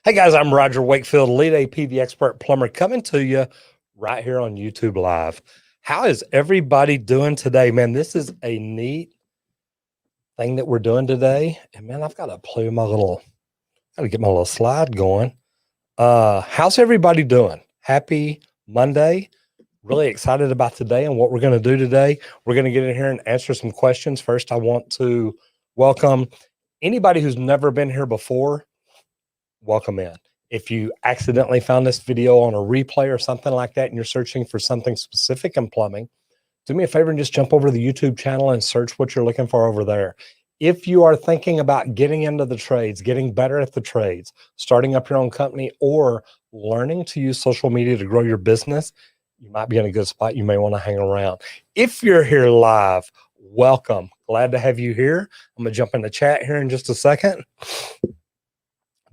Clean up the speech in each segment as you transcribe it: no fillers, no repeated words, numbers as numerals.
Hey guys, I'm Roger Wakefield, lead APV expert plumber, coming to you right here on YouTube Live. How is everybody doing today? Man, this is a neat thing that we're doing today. And man, I've got to play my gotta get my little slide going. How's everybody doing? Happy Monday. Really excited about today and what we're going to do today. We're going to get in here and answer some questions. First, I want to welcome anybody who's never been here before. Welcome in. If you accidentally found this video on a replay or something like that, and you're searching for something specific in plumbing, do me a favor and just jump over to the YouTube channel and search what you're looking for over there. If you are thinking about getting into the trades, getting better at the trades, starting up your own company, or learning to use social media to grow your business, you might be in a good spot. You may want to hang around. If you're here live, welcome. Glad to have you here. I'm going to jump in the chat here in just a second.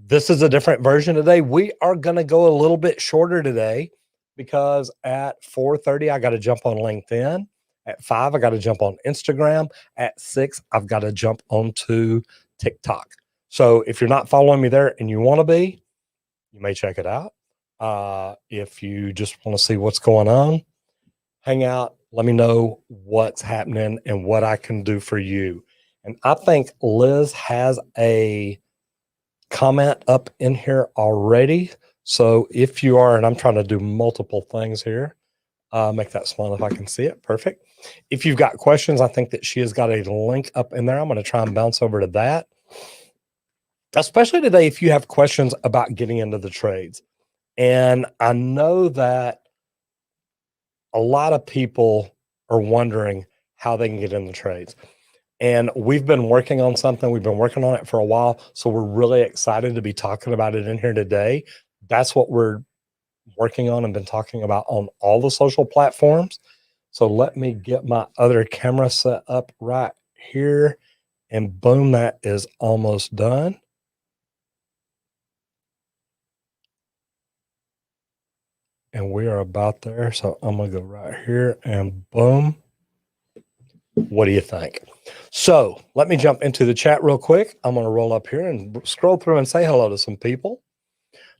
This is a different version today. We are going to go a little bit shorter today because at 4:30, I got to jump on LinkedIn. At 5, I got to jump on Instagram. At 6, I've got to jump onto TikTok. So if you're not following me there and you want to be, you may check it out. If you just want to see what's going on, hang out. Let me know what's happening and what I can do for you. And I think Liz has a comment up in here already. So if you are, and I'm trying to do multiple things here, make that small if I can see it. Perfect. If you've got questions, I think that she has got a link up in there. I'm going to try and bounce over to that. Especially today, if you have questions about getting into the trades. And I know that a lot of people are wondering how they can get in the trades. And we've been working on something. We've been working on it for a while. So we're really excited to be talking about it in here today. That's what we're working on and been talking about on all the social platforms. So let me get my other camera set up right here. And boom, that is almost done. And we are about there. So I'm going to go right here and boom. What do you think? So let me jump into the chat real quick. I'm going to roll up here and scroll through and say hello to some people.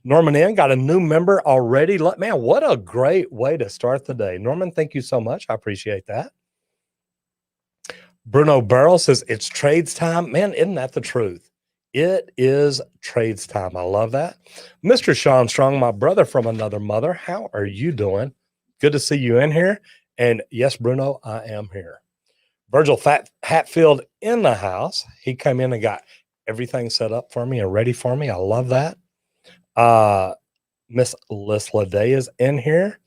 Norman N got a new member already. Man, what a great way to start the day. Norman, thank you so much. I appreciate that. Bruno Barrel says it's trades time. Man, isn't that the truth? It is trades time. I love that. Mr. Sean Strong, my brother from another mother. How are you doing? Good to see you in here. And yes, Bruno, I am here. Virgil Hatfield in the house. He came in and got everything set up for me and ready for me. I love that. Miss Liz Day is in here.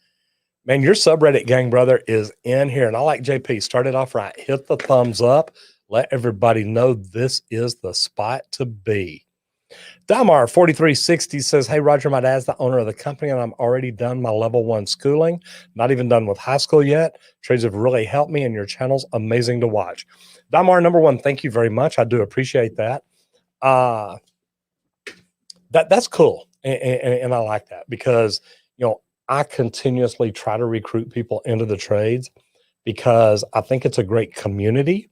Man, your subreddit gang brother is in here. And I like JP. Started off right. Hit the thumbs up. Let everybody know this is the spot to be. Damar 4360 says, hey, Roger, my dad's the owner of the company, and I'm already done my level 1 schooling. Not even done with high school yet. Trades have really helped me, and your channel's amazing to watch. Damar, number one, thank you very much. I do appreciate that. That's cool, and I like that because, I continuously try to recruit people into the trades because I think it's a great community.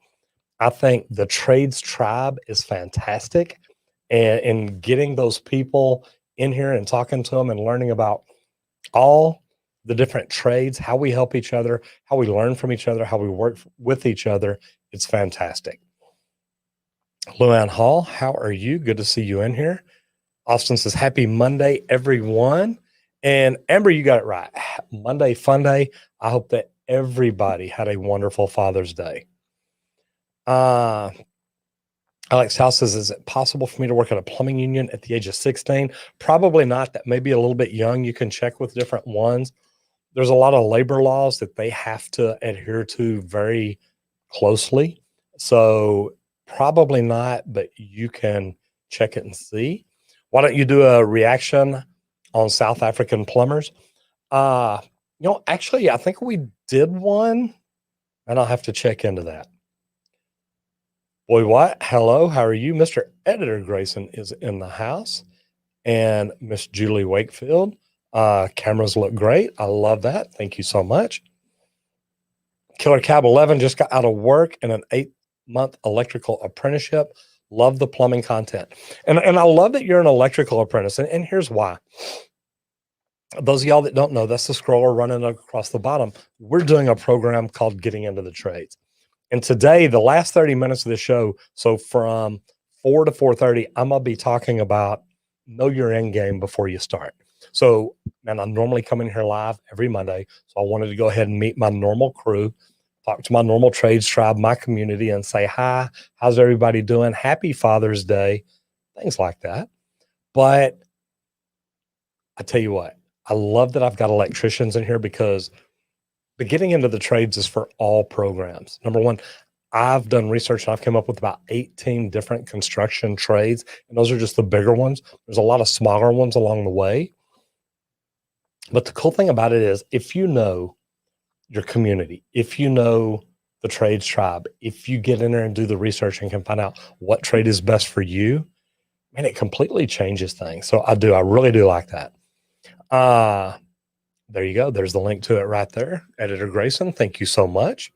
I think the trades tribe is fantastic. And getting those people in here and talking to them and learning about all the different trades, how we help each other, how we learn from each other, how we work with each other, it's fantastic. Luann Hall, how are you? Good to see you in here. Austin says, happy Monday, everyone. And Amber, you got it right. Monday, fun day. I hope that everybody had a wonderful Father's Day. Alex House says, is it possible for me to work at a plumbing union at the age of 16? Probably not. That may be a little bit young. You can check with different ones. There's a lot of labor laws that they have to adhere to very closely. So probably not, but you can check it and see. Why don't you do a reaction on South African plumbers? Actually, I think we did one, and I'll have to check into that. Boy, what? Hello, how are you? Mr. Editor Grayson is in the house. And Miss Julie Wakefield. Cameras look great. I love that. Thank you so much. Killer Cab 11 just got out of work in an 8-month electrical apprenticeship. Love the plumbing content. And I love that you're an electrical apprentice. And here's why. Those of y'all that don't know, that's the scroller running across the bottom. We're doing a program called Getting Into the Trades. And today, the last 30 minutes of the show, so from 4 to 4:30, I'm going to be talking about know your end game before you start. So, man, I normally come in here live every Monday. So I wanted to go ahead and meet my normal crew, talk to my normal trades tribe, my community, and say, hi, how's everybody doing? Happy Father's Day, things like that. But I tell you what, I love that I've got electricians in here because the Getting Into the Trades is for all programs. Number one, I've done research and I've come up with about 18 different construction trades, and those are just the bigger ones. There's a lot of smaller ones along the way. But the cool thing about it is if you know your community, if you know the trades tribe, if you get in there and do the research and can find out what trade is best for you, man, it completely changes things. So I really do like that. There you go. There's the link to it right there. Editor Grayson, thank you so much.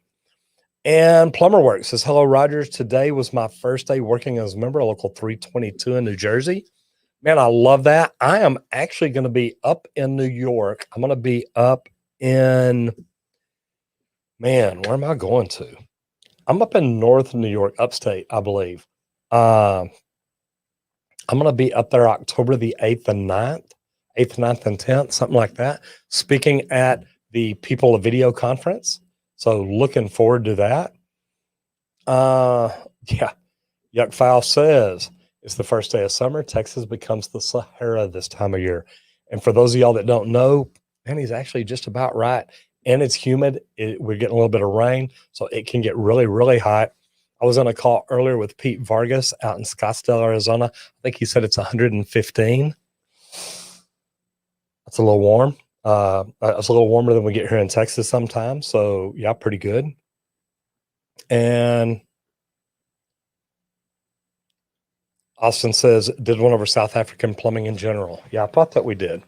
And Plumber Works says, hello, Rogers. Today was my first day working as a member of Local 322 in New Jersey. Man, I love that. I am actually going to be up in New York. I'm going to be up in, man, where am I going to? I'm up in North New York, upstate, I believe. I'm going to be up there October the 8th and 9th, 8th, 9th, and 10th, something like that, speaking at the People of Video conference. So looking forward to that. Yeah. Yuck Fowl says, it's the first day of summer. Texas becomes the Sahara this time of year. And for those of y'all that don't know, man, he's actually just about right. And it's humid. We're getting a little bit of rain, so it can get really, really hot. I was on a call earlier with Pete Vargas out in Scottsdale, Arizona. I think he said it's 115. That's a little warm. It's a little warmer than we get here in Texas sometimes. So, yeah, pretty good. And Austin says, did one over South African plumbing in general. Yeah, I thought that we did.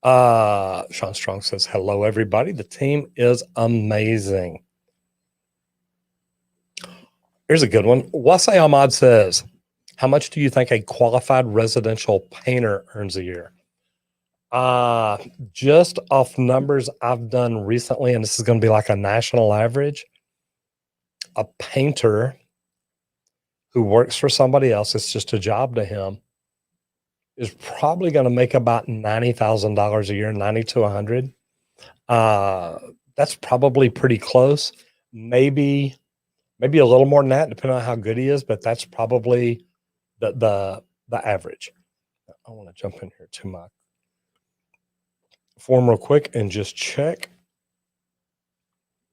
Sean Strong says, hello, everybody. The team is amazing. Here's a good one. Wasay Ahmad says, how much do you think a qualified residential painter earns a year? Just off numbers I've done recently, and this is going to be like a national average, a painter who works for somebody else, it's just a job to him, is probably going to make about $90,000 a year, 90 to 100. That's probably pretty close. Maybe a little more than that, depending on how good he is, but that's probably the average. I want to jump in here to my form real quick and just check.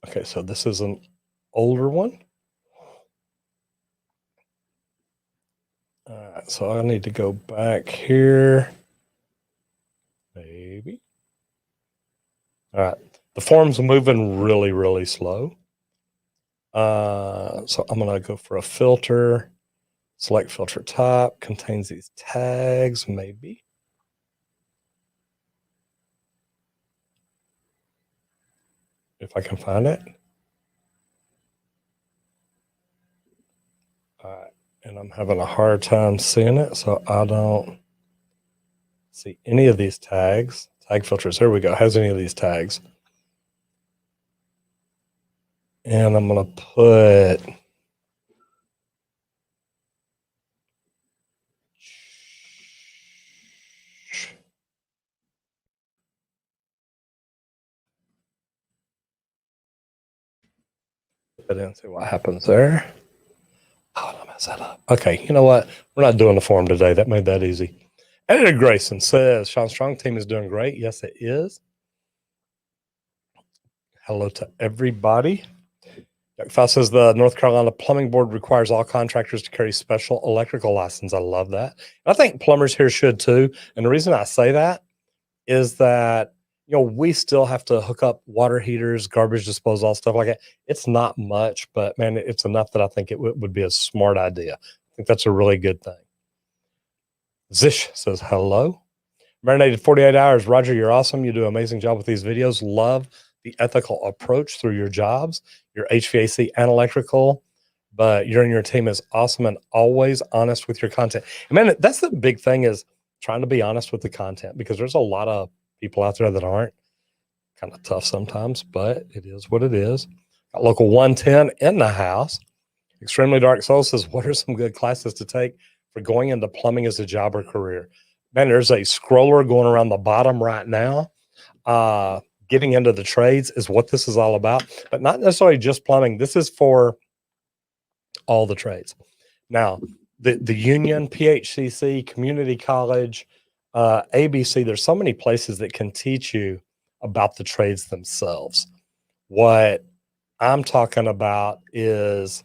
Okay, so this is an older one. All right, so I need to go back here. Maybe. All right, the form's moving really, really slow. So I'm going to go for a filter, select filter type, contains these tags, maybe. If I can find it. All right, and I'm having a hard time seeing it, so I don't see any of these tags. Tag filters, there we go, has any of these tags. And I'm going to put it in, see what happens there. Oh, I messed that up. Okay, you know what? We're not doing the form today. That made that easy. Editor Grayson says, Sean Strong team is doing great. Yes, it is. Hello to everybody. Fowl says the North Carolina Plumbing Board requires all contractors to carry special electrical license. I love that. I think plumbers here should too. And the reason I say that is that, you know, we still have to hook up water heaters, garbage disposal, stuff like that. It's not much, but man, it's enough that I think it would be a smart idea. I think that's a really good thing. Zish says, hello. Marinated 48 hours. Roger, you're awesome. You do an amazing job with these videos. Love the ethical approach through your jobs, your HVAC and electrical. but you and your team is awesome and always honest with your content. And man, that's the big thing, is trying to be honest with the content, because there's a lot of people out there that aren't. Kind of tough sometimes, but it is what it is. Got Local 110 in the house. Extremely Dark Soul says, what are some good classes to take for going into plumbing as a job or career? Man, there's a scroller going around the bottom right now. Getting into the trades is what this is all about, but not necessarily just plumbing. This is for all the trades. Now, the union, PHCC, community college, ABC, there's so many places that can teach you about the trades themselves. What I'm talking about is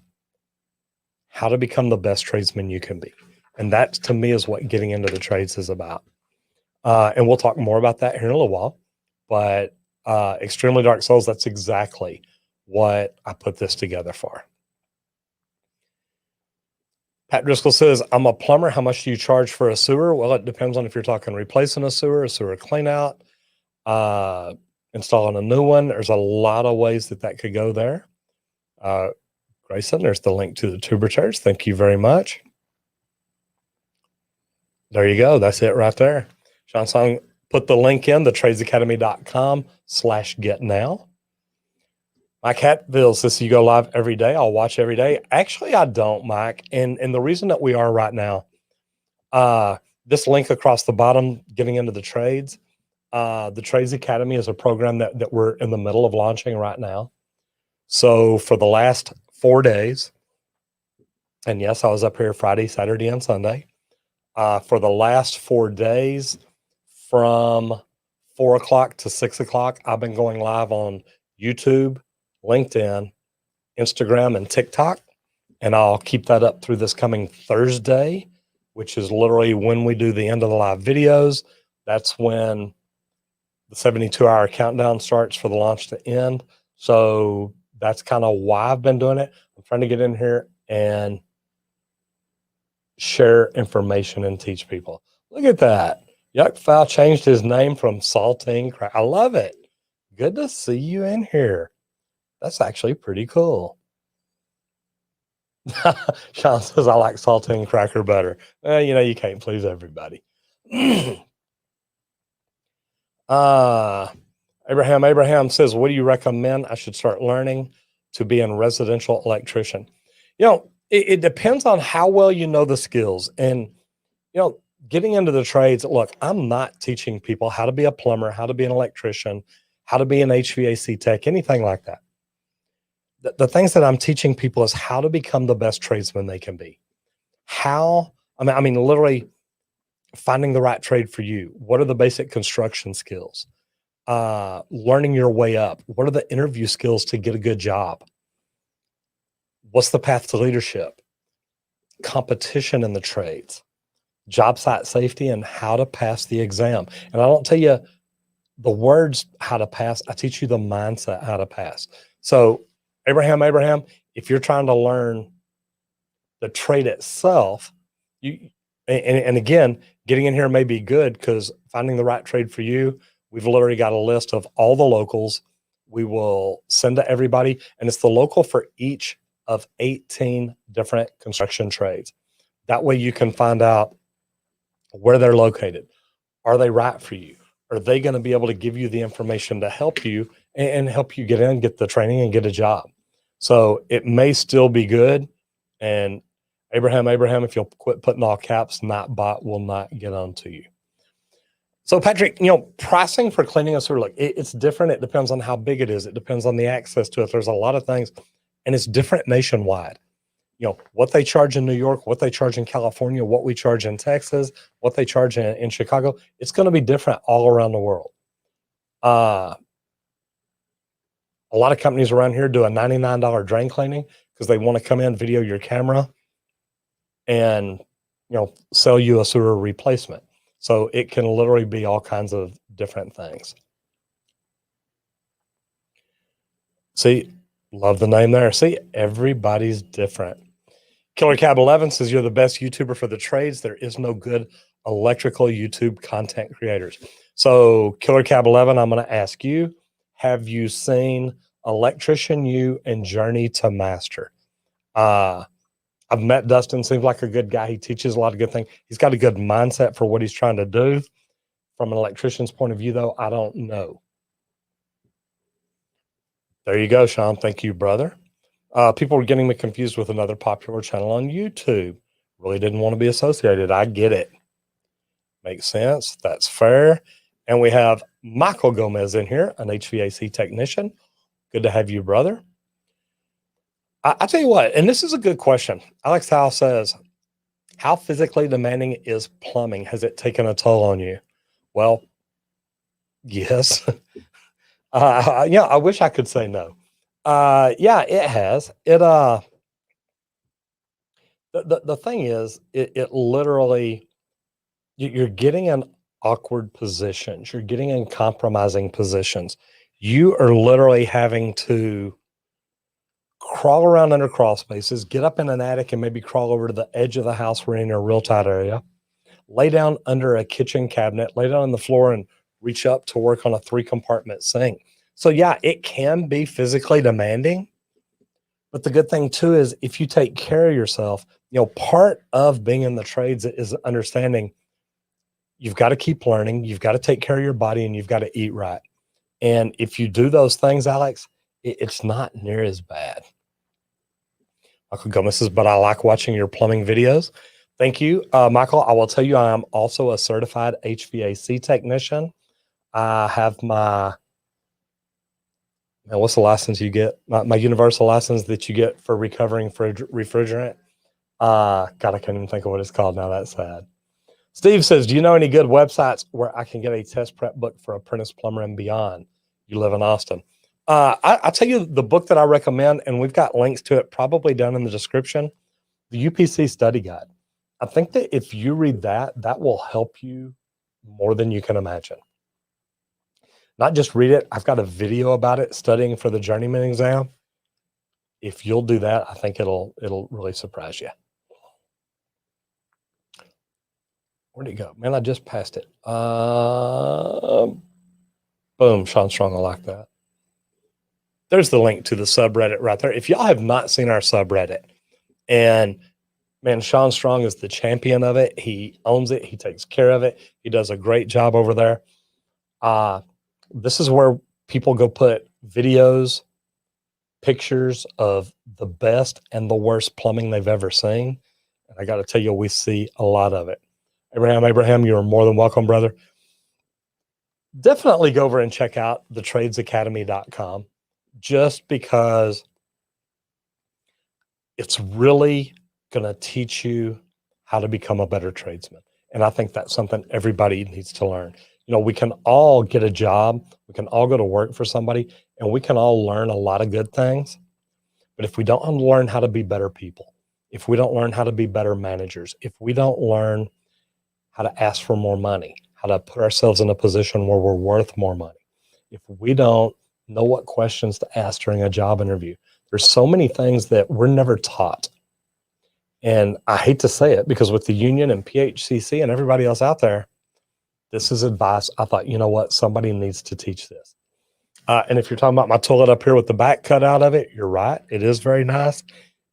how to become the best tradesman you can be. And that, to me, is what getting into the trades is about. And we'll talk more about that here in a little while. But Extremely Dark Souls, that's exactly what I put this together for. Pat Driscoll says, I'm a plumber. How much do you charge for a sewer? Well, it depends on if you're talking replacing a sewer clean out, installing a new one. There's a lot of ways that could go there. Grayson, there's the link to the tuber church. Thank you very much. There you go. That's it right there. Sean Song put the link in, thetradesacademy.com/getnow. Mike Hatfield says, you go live every day. I'll watch every day. Actually, I don't, Mike. And the reason that we are right now, this link across the bottom, getting into the trades, the Trades Academy is a program that we're in the middle of launching right now. So for the last 4 days, and yes, I was up here Friday, Saturday, and Sunday. For the last 4 days, from 4 o'clock to 6 o'clock, I've been going live on YouTube, LinkedIn, Instagram, and TikTok. And I'll keep that up through this coming Thursday, which is literally when we do the end of the live videos. That's when the 72-hour countdown starts for the launch to end. So that's kind of why I've been doing it. I'm trying to get in here and share information and teach people. Look at that. Yuck Fowl changed his name from Saltine Crack. I love it. Good to see you in here. That's actually pretty cool. Sean says, I like saltine cracker better. You can't please everybody. Abraham says, what do you recommend I should start learning to be a residential electrician? It depends on how well you know the skills. And, getting into the trades, look, I'm not teaching people how to be a plumber, how to be an electrician, how to be an HVAC tech, anything like that. The things that I'm teaching people is how to become the best tradesman they can be. Literally finding the right trade for you. What are the basic construction skills? Learning your way up. What are the interview skills to get a good job? What's the path to leadership? Competition in the trades, job site safety, and how to pass the exam. And I don't tell you the words how to pass. I teach you the mindset how to pass. So Abraham, if you're trying to learn the trade itself, and again, getting in here may be good, because finding the right trade for you, we've literally got a list of all the locals we will send to everybody, and it's the local for each of 18 different construction trades. That way you can find out where they're located. Are they right for you? Are they going to be able to give you the information to help you and help you get in, get the training, and get a job? So it may still be good. And Abraham, if you'll quit putting all caps, not bot will not get onto you. So Patrick, pricing for cleaning a sewer, look, it's different. It depends on how big it is. It depends on the access to it. There's a lot of things, and it's different nationwide. What they charge in New York, what they charge in California, what we charge in Texas, what they charge in Chicago, it's going to be different all around the world. A lot of companies around here do a $99 drain cleaning because they want to come in, video your camera, and sell you a sewer replacement. So it can literally be all kinds of different things. See, love the name there. See, everybody's different. Killer Cab 11 says, you're the best YouTuber for the trades. There is no good electrical YouTube content creators. So Killer Cab 11, I'm going to ask you, have you seen Electrician U and Journey to Master? I've met Dustin, seems like a good guy. He teaches a lot of good things. He's got a good mindset for what he's trying to do. From an electrician's point of view, though, I don't know. There you go, Sean. Thank you, brother. People were getting me confused with another popular channel on YouTube. Really didn't want to be associated. I get it. Makes sense. That's fair. And we have Michael Gomez in here, an HVAC technician. Good to have you, brother. I tell you what, and this is a good question. Alex Howe says, how physically demanding is plumbing? Has it taken a toll on you? Well, yes. Yeah, I wish I could say no. Yeah, it has. The thing is, it literally, you're getting in awkward positions. You're getting in compromising positions. You are literally having to crawl around under crawl spaces, get up in an attic and maybe crawl over to the edge of the house where you're in a real tight area, lay down under a kitchen cabinet, lay down on the floor and reach up to work on a 3-compartment sink. So yeah, it can be physically demanding. But the good thing too is if you take care of yourself, part of being in the trades is understanding you've got to keep learning, you've got to take care of your body, and you've got to eat right. And if you do those things, Alex, it's not near as bad. Michael Gomez says, but I like watching your plumbing videos. Thank you, Michael. I will tell you, I am also a certified HVAC technician. I have what's the license you get? My universal license that you get for recovering refrigerant. God, I can't even think of what it's called now. That's sad. Steve says, do you know any good websites where I can get a test prep book for apprentice plumber and beyond? You live in Austin. I'll tell you the book that I recommend, and we've got links to it probably down in the description, the UPC Study Guide. I think that if you read that, that will help you more than you can imagine. Not just read it. I've got a video about it, studying for the journeyman exam. If you'll do that, I think it'll really surprise you. Where'd it go? Man, I just passed it. Boom, Sean Strong, I like that. There's the link to the subreddit right there. If y'all have not seen our subreddit, and man, Sean Strong is the champion of it. He owns it. He takes care of it. He does a great job over there. This is where people go put videos, pictures of the best and the worst plumbing they've ever seen. And I got to tell you, we see a lot of it. Abraham, you are more than welcome, brother. Definitely go over and check out thetradesacademy.com, just because it's really going to teach you how to become a better tradesman. And I think that's something everybody needs to learn. We can all get a job. We can all go to work for somebody, and we can all learn a lot of good things. But if we don't learn how to be better people, if we don't learn how to be better managers, if we don't learn how to ask for more money, how to put ourselves in a position where we're worth more money, if we don't know what questions to ask during a job interview, there's so many things that we're never taught. And I hate to say it, because with the union and PHCC and everybody else out there, this is advice. I thought, you know what? Somebody needs to teach this. And if you're talking about my toilet up here with the back cut out of it, you're right. It is very nice.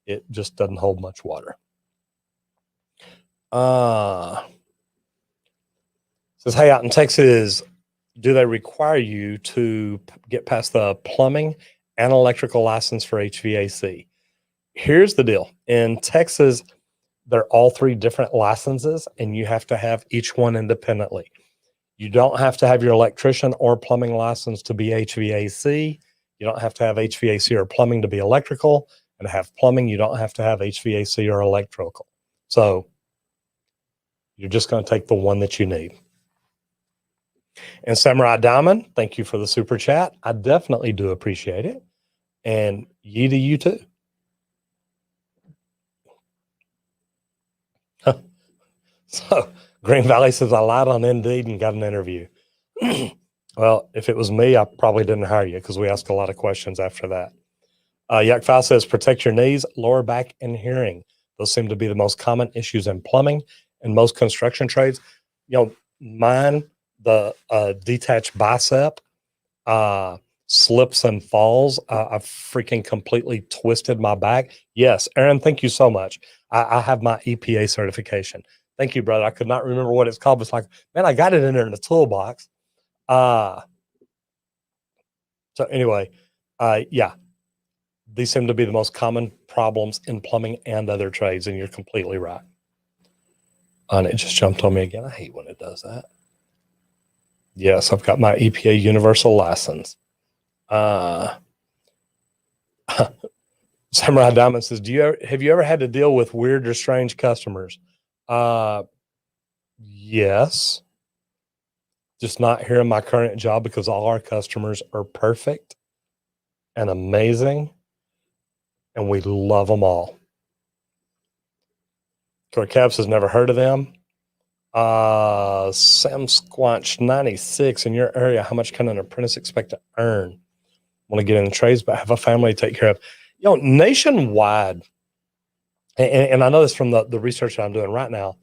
It just doesn't hold much water. Says, hey, out in Texas, do they require you to get past the plumbing and electrical license for HVAC? Here's the deal. In Texas, they're all 3 different licenses, and you have to have each one independently. You don't have to have your electrician or plumbing license to be HVAC. You don't have to have HVAC or plumbing to be electrical. And to have plumbing, you don't have to have HVAC or electrical. So you're just going to take the one that you need. And Samurai Diamond, thank you for the super chat. I definitely do appreciate it. And ye to you too. So Green Valley says, I lied on Indeed and got an interview. Well, if it was me, I probably didn't hire you, because we asked a lot of questions after that. Yak File says, protect your knees, lower back, and hearing. Those seem to be the most common issues in plumbing and most construction trades. Mine, the detached bicep. So slips and falls. I've freaking completely twisted my back. Yes, Aaron, thank you so much. I have my EPA certification. Thank you, brother. I could not remember what it's called. But it's like, man, I got it in there in the toolbox. So anyway, yeah, these seem to be the most common problems in plumbing and other trades, and you're completely right. And it just jumped on me again. I hate when it does that. Yes, I've got my EPA universal license. Samurai Diamond says, have you ever had to deal with weird or strange customers? Yes. Just not here in my current job because all our customers are perfect and amazing, and we love them all. Corey Caps has never heard of them. Sam Squanch 96, in your area, how much can an apprentice expect to earn? Want to get in the trades, but have a family to take care of. Nationwide, and I know this from the research that I'm doing right now,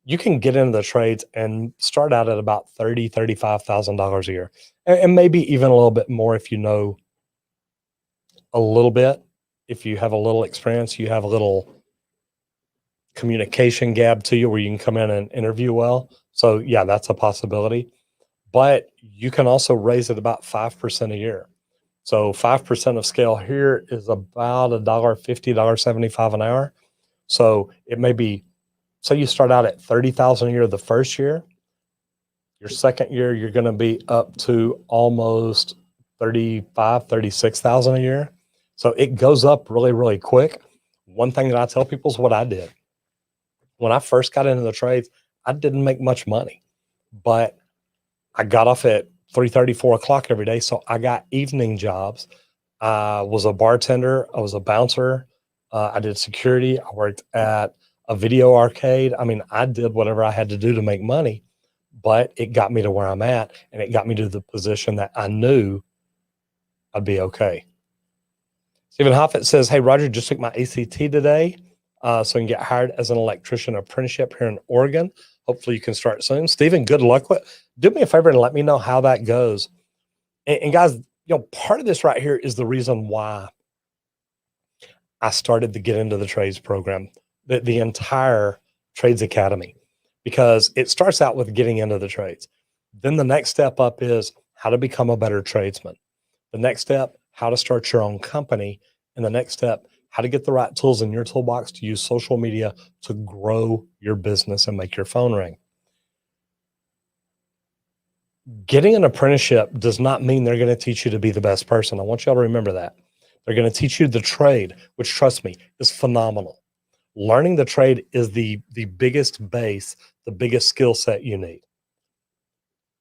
you can get into the trades and start out at about $35,000 a year, and maybe even a little bit more if you know a little bit. If you have a little experience, you have a little communication gap to you where you can come in and interview well. So yeah, that's a possibility. But you can also raise it about 5% a year. So 5% of scale here is about $1.50, $1.75 an hour. So it may be, say you start out at $30,000 a year the first year. Your second year, you're going to be up to almost $35,000, $36,000 a year. So it goes up really, really quick. One thing that I tell people is what I did. When I first got into the trades, I didn't make much money, but I got off at 3:30, 4 o'clock every day. So I got evening jobs. I was a bartender. I was a bouncer. I did security. I worked at a video arcade. I mean, I did whatever I had to do to make money, but it got me to where I'm at, and it got me to the position that I knew I'd be okay. Stephen Hoffett says, hey, Roger, just took my ACT today, so I can get hired as an electrician apprenticeship here in Oregon. Hopefully you can start soon. Stephen, good luck with it. Do me a favor and let me know how that goes. And guys, part of this right here is the reason why I started to get into the trades program, the entire trades academy, because it starts out with getting into the trades. Then the next step up is how to become a better tradesman. The next step, how to start your own company. And the next step, how to get the right tools in your toolbox to use social media to grow your business and make your phone ring. Getting an apprenticeship does not mean they're going to teach you to be the best person. I want y'all to remember that. They're going to teach you the trade, which, trust me, is phenomenal. Learning the trade is the biggest base, the biggest skill set you need.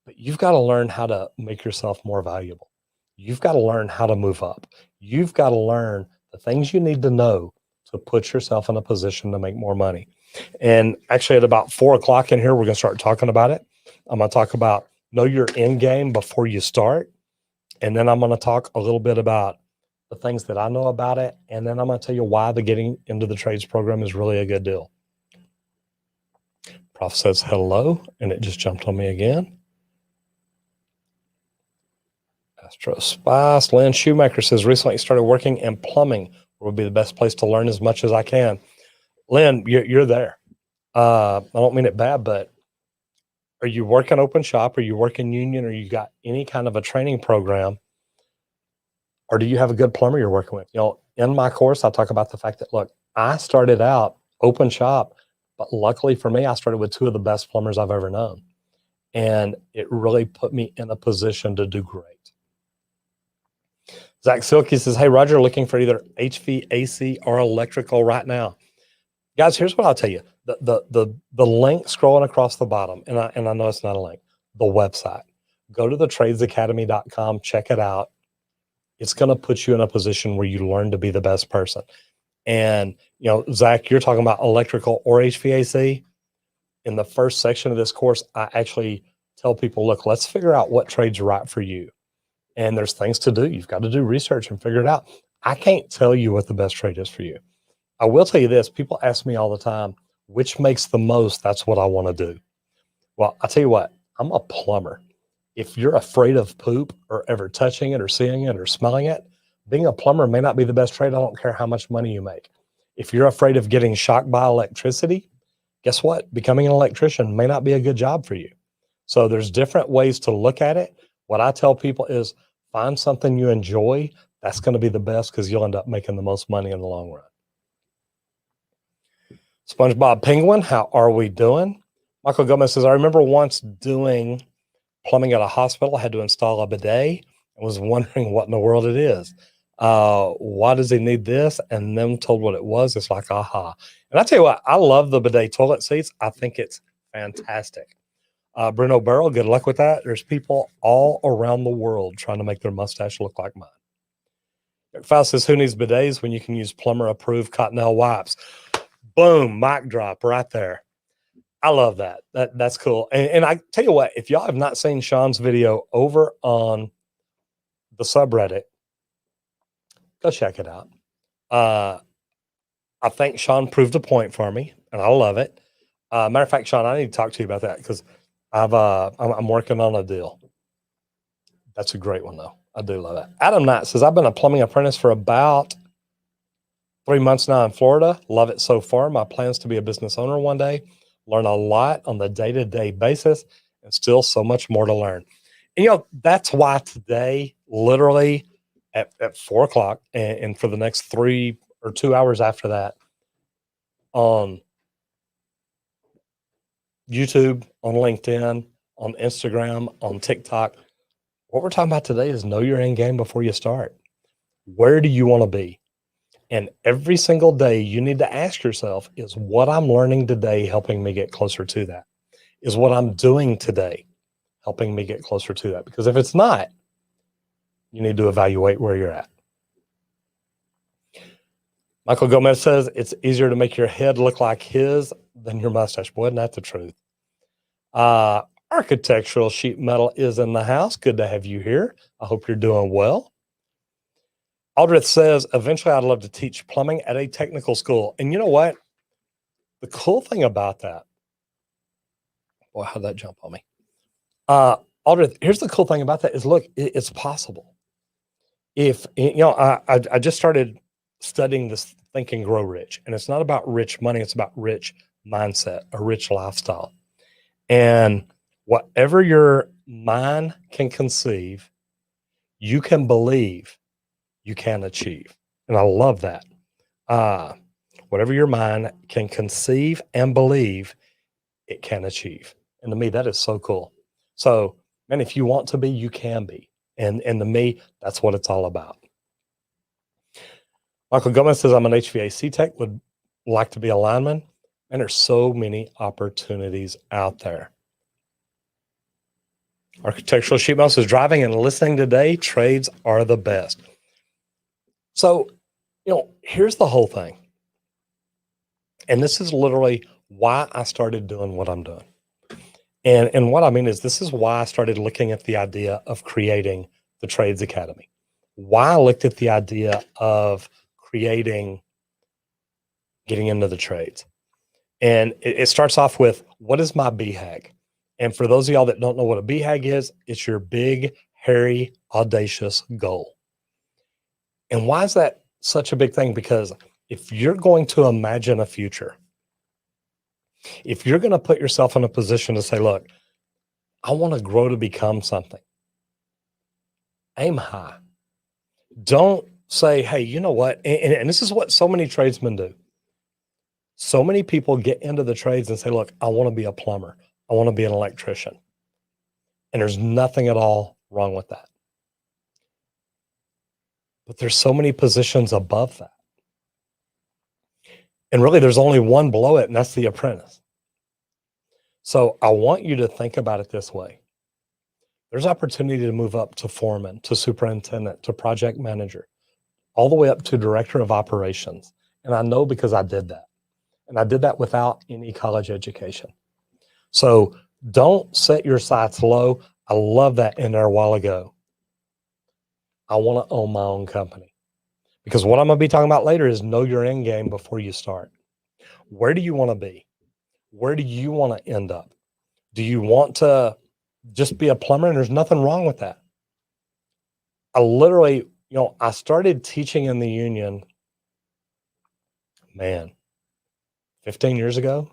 But you've got to learn how to make yourself more valuable. You've got to learn how to move up. You've got to learn the things you need to know to put yourself in a position to make more money. And actually at about 4 o'clock in here, we're going to start talking about it. I'm going to talk about know your end game before you start. And then I'm going to talk a little bit about the things that I know about it. And then I'm going to tell you why the getting into the trades program is really a good deal. Prof says hello, and it just jumped on me again. Astro Spice. Lynn Shoemaker says, recently started working in plumbing. Would be the best place to learn as much as I can. Lynn, you're there. I don't mean it bad, but are you working open shop? Are you working union? Or you got any kind of a training program? Or do you have a good plumber you're working with? In my course, I talk about the fact that, look, I started out open shop, but luckily for me, I started with two of the best plumbers I've ever known. And it really put me in a position to do great. Zach Silky says, hey, Roger, looking for either HVAC or electrical right now. Guys, here's what I'll tell you. The link scrolling across the bottom, and I know it's not a link, the website. Go to thetradesacademy.com, check it out. It's going to put you in a position where you learn to be the best person. And, Zach, you're talking about electrical or HVAC. In the first section of this course, I actually tell people, look, let's figure out what trade's right for you. And there's things to do. You've got to do research and figure it out. I can't tell you what the best trade is for you. I will tell you this. People ask me all the time, which makes the most? That's what I want to do. Well, I'll tell you what, I'm a plumber. If you're afraid of poop or ever touching it or seeing it or smelling it, being a plumber may not be the best trade. I don't care how much money you make. If you're afraid of getting shocked by electricity, guess what? Becoming an electrician may not be a good job for you. So there's different ways to look at it. What I tell people is find something you enjoy. That's going to be the best because you'll end up making the most money in the long run. SpongeBob Penguin, how are we doing? Michael Gomez says, I remember once doing plumbing at a hospital. I had to install a bidet and was wondering what in the world it is. Why does he need this? And then told what it was. It's like, aha. And I tell you what, I love the bidet toilet seats. I think it's fantastic. Bruno Barrel, good luck with that. There's people all around the world trying to make their mustache look like mine. Faust says, who needs bidets when you can use plumber approved Cottonelle wipes? Boom, mic drop right there. I love that. That's cool. And I tell you what, if y'all have not seen Sean's video over on the subreddit, go check it out. I think Sean proved a point for me, and I love it. Matter of fact, Sean, I need to talk to you about that because I'm working on a deal. That's a great one, though. I do love that. Adam Knight says, I've been a plumbing apprentice for about 3 months now in Florida. Love it so far. My plans to be a business owner one day. Learn a lot on the day-to-day basis and still so much more to learn. And, that's why today, literally at 4 o'clock and for the next 3 or 2 hours after that on YouTube, on LinkedIn, on Instagram, on TikTok, what we're talking about today is know your end game before you start. Where do you want to be? And every single day you need to ask yourself, is what I'm learning today helping me get closer to that? Is what I'm doing today helping me get closer to that? Because if it's not, you need to evaluate where you're at. Michael Gomez says, it's easier to make your head look like his than your mustache. Boy, isn't that the truth? Architectural sheet metal is in the house. Good to have you here. I hope you're doing well. Aldrich says, eventually I'd love to teach plumbing at a technical school. And you know what? The cool thing about that, boy, how'd that jump on me? Aldrich, here's the cool thing about that is, look, it's possible. If, I just started studying this Think and Grow Rich, and it's not about rich money. It's about rich mindset, a rich lifestyle. And whatever your mind can conceive, you can believe you can achieve. And I love that. Whatever your mind can conceive and believe, it can achieve. And to me, that is so cool. So, man, if you want to be, you can be. And to me, that's what it's all about. Michael Gomez says, I'm an HVAC tech, would like to be a lineman. And there's so many opportunities out there. Architectural sheet metal says, driving and listening today, trades are the best. So, here's the whole thing. And this is literally why I started doing what I'm doing. And what I mean is, this is why I started looking at the idea of creating the Trades Academy. Why I looked at the idea of getting into the trades. And it starts off with, what is my BHAG? And for those of y'all that don't know what a BHAG is, it's your big, hairy, audacious goal. And why is that such a big thing? Because if you're going to imagine a future, if you're going to put yourself in a position to say, look, I want to grow to become something, aim high. Don't say, hey, you know what? And this is what so many tradesmen do. So many people get into the trades and say, look, I want to be a plumber. I want to be an electrician. And there's nothing at all wrong with that. But there's so many positions above that. And really, there's only one below it, and that's the apprentice. So I want you to think about it this way. There's opportunity to move up to foreman, to superintendent, to project manager, all the way up to director of operations. And I know because I did that. And I did that without any college education. So don't set your sights low. I love that in there a while ago. I want to own my own company. Because what I'm going to be talking about later is know your end game before you start. Where do you want to be? Where do you want to end up? Do you want to Just be a plumber, and there's nothing wrong with that. I literally, I started teaching in the union, man, 15 years ago,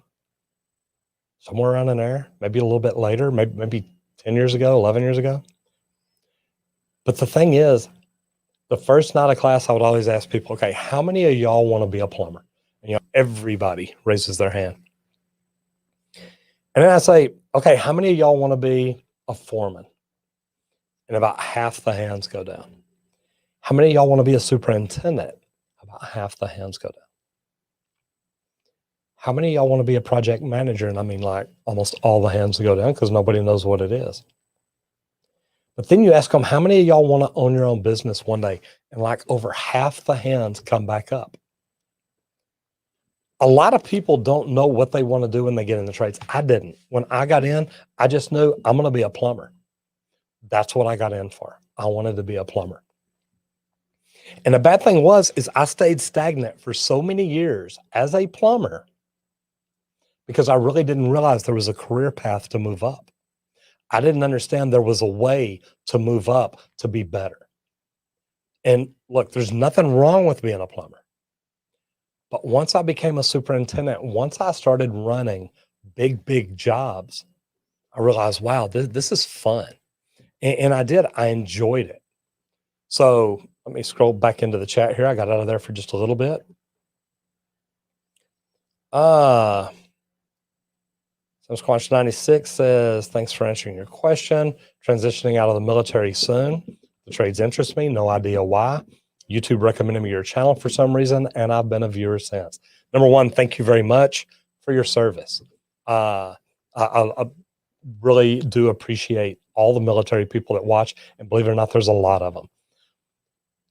somewhere around in there, maybe a little bit later, maybe 10 years ago, 11 years ago. But the thing is, the first night of class, I would always ask people, okay, how many of y'all want to be a plumber? And, everybody raises their hand. And then I say, okay, how many of y'all want to be a foreman? And about half the hands go down. How many of y'all want to be a superintendent? About half the hands go down. How many of y'all want to be a project manager? And I mean, like, almost all the hands go down because nobody knows what it is. But then you ask them, how many of y'all want to own your own business one day? And like over half the hands come back up. A lot of people don't know what they want to do when they get in the trades. I didn't. When I got in, I just knew I'm going to be a plumber. That's what I got in for. I wanted to be a plumber. And the bad thing is I stayed stagnant for so many years as a plumber because I really didn't realize there was a career path to move up. I didn't understand there was a way to move up to be better. And look, there's nothing wrong with being a plumber. But once I became a superintendent, once I started running big jobs, I realized, wow, this is fun. And I enjoyed it. So let me scroll back into the chat here. I got out of there for just a little bit. Squanch 96 says, thanks for answering your question. Transitioning out of the military soon. The trades interest me. No idea why. YouTube recommended me your channel for some reason, and I've been a viewer since. Number one, thank you very much for your service. I really do appreciate all the military people that watch, and believe it or not, there's a lot of them.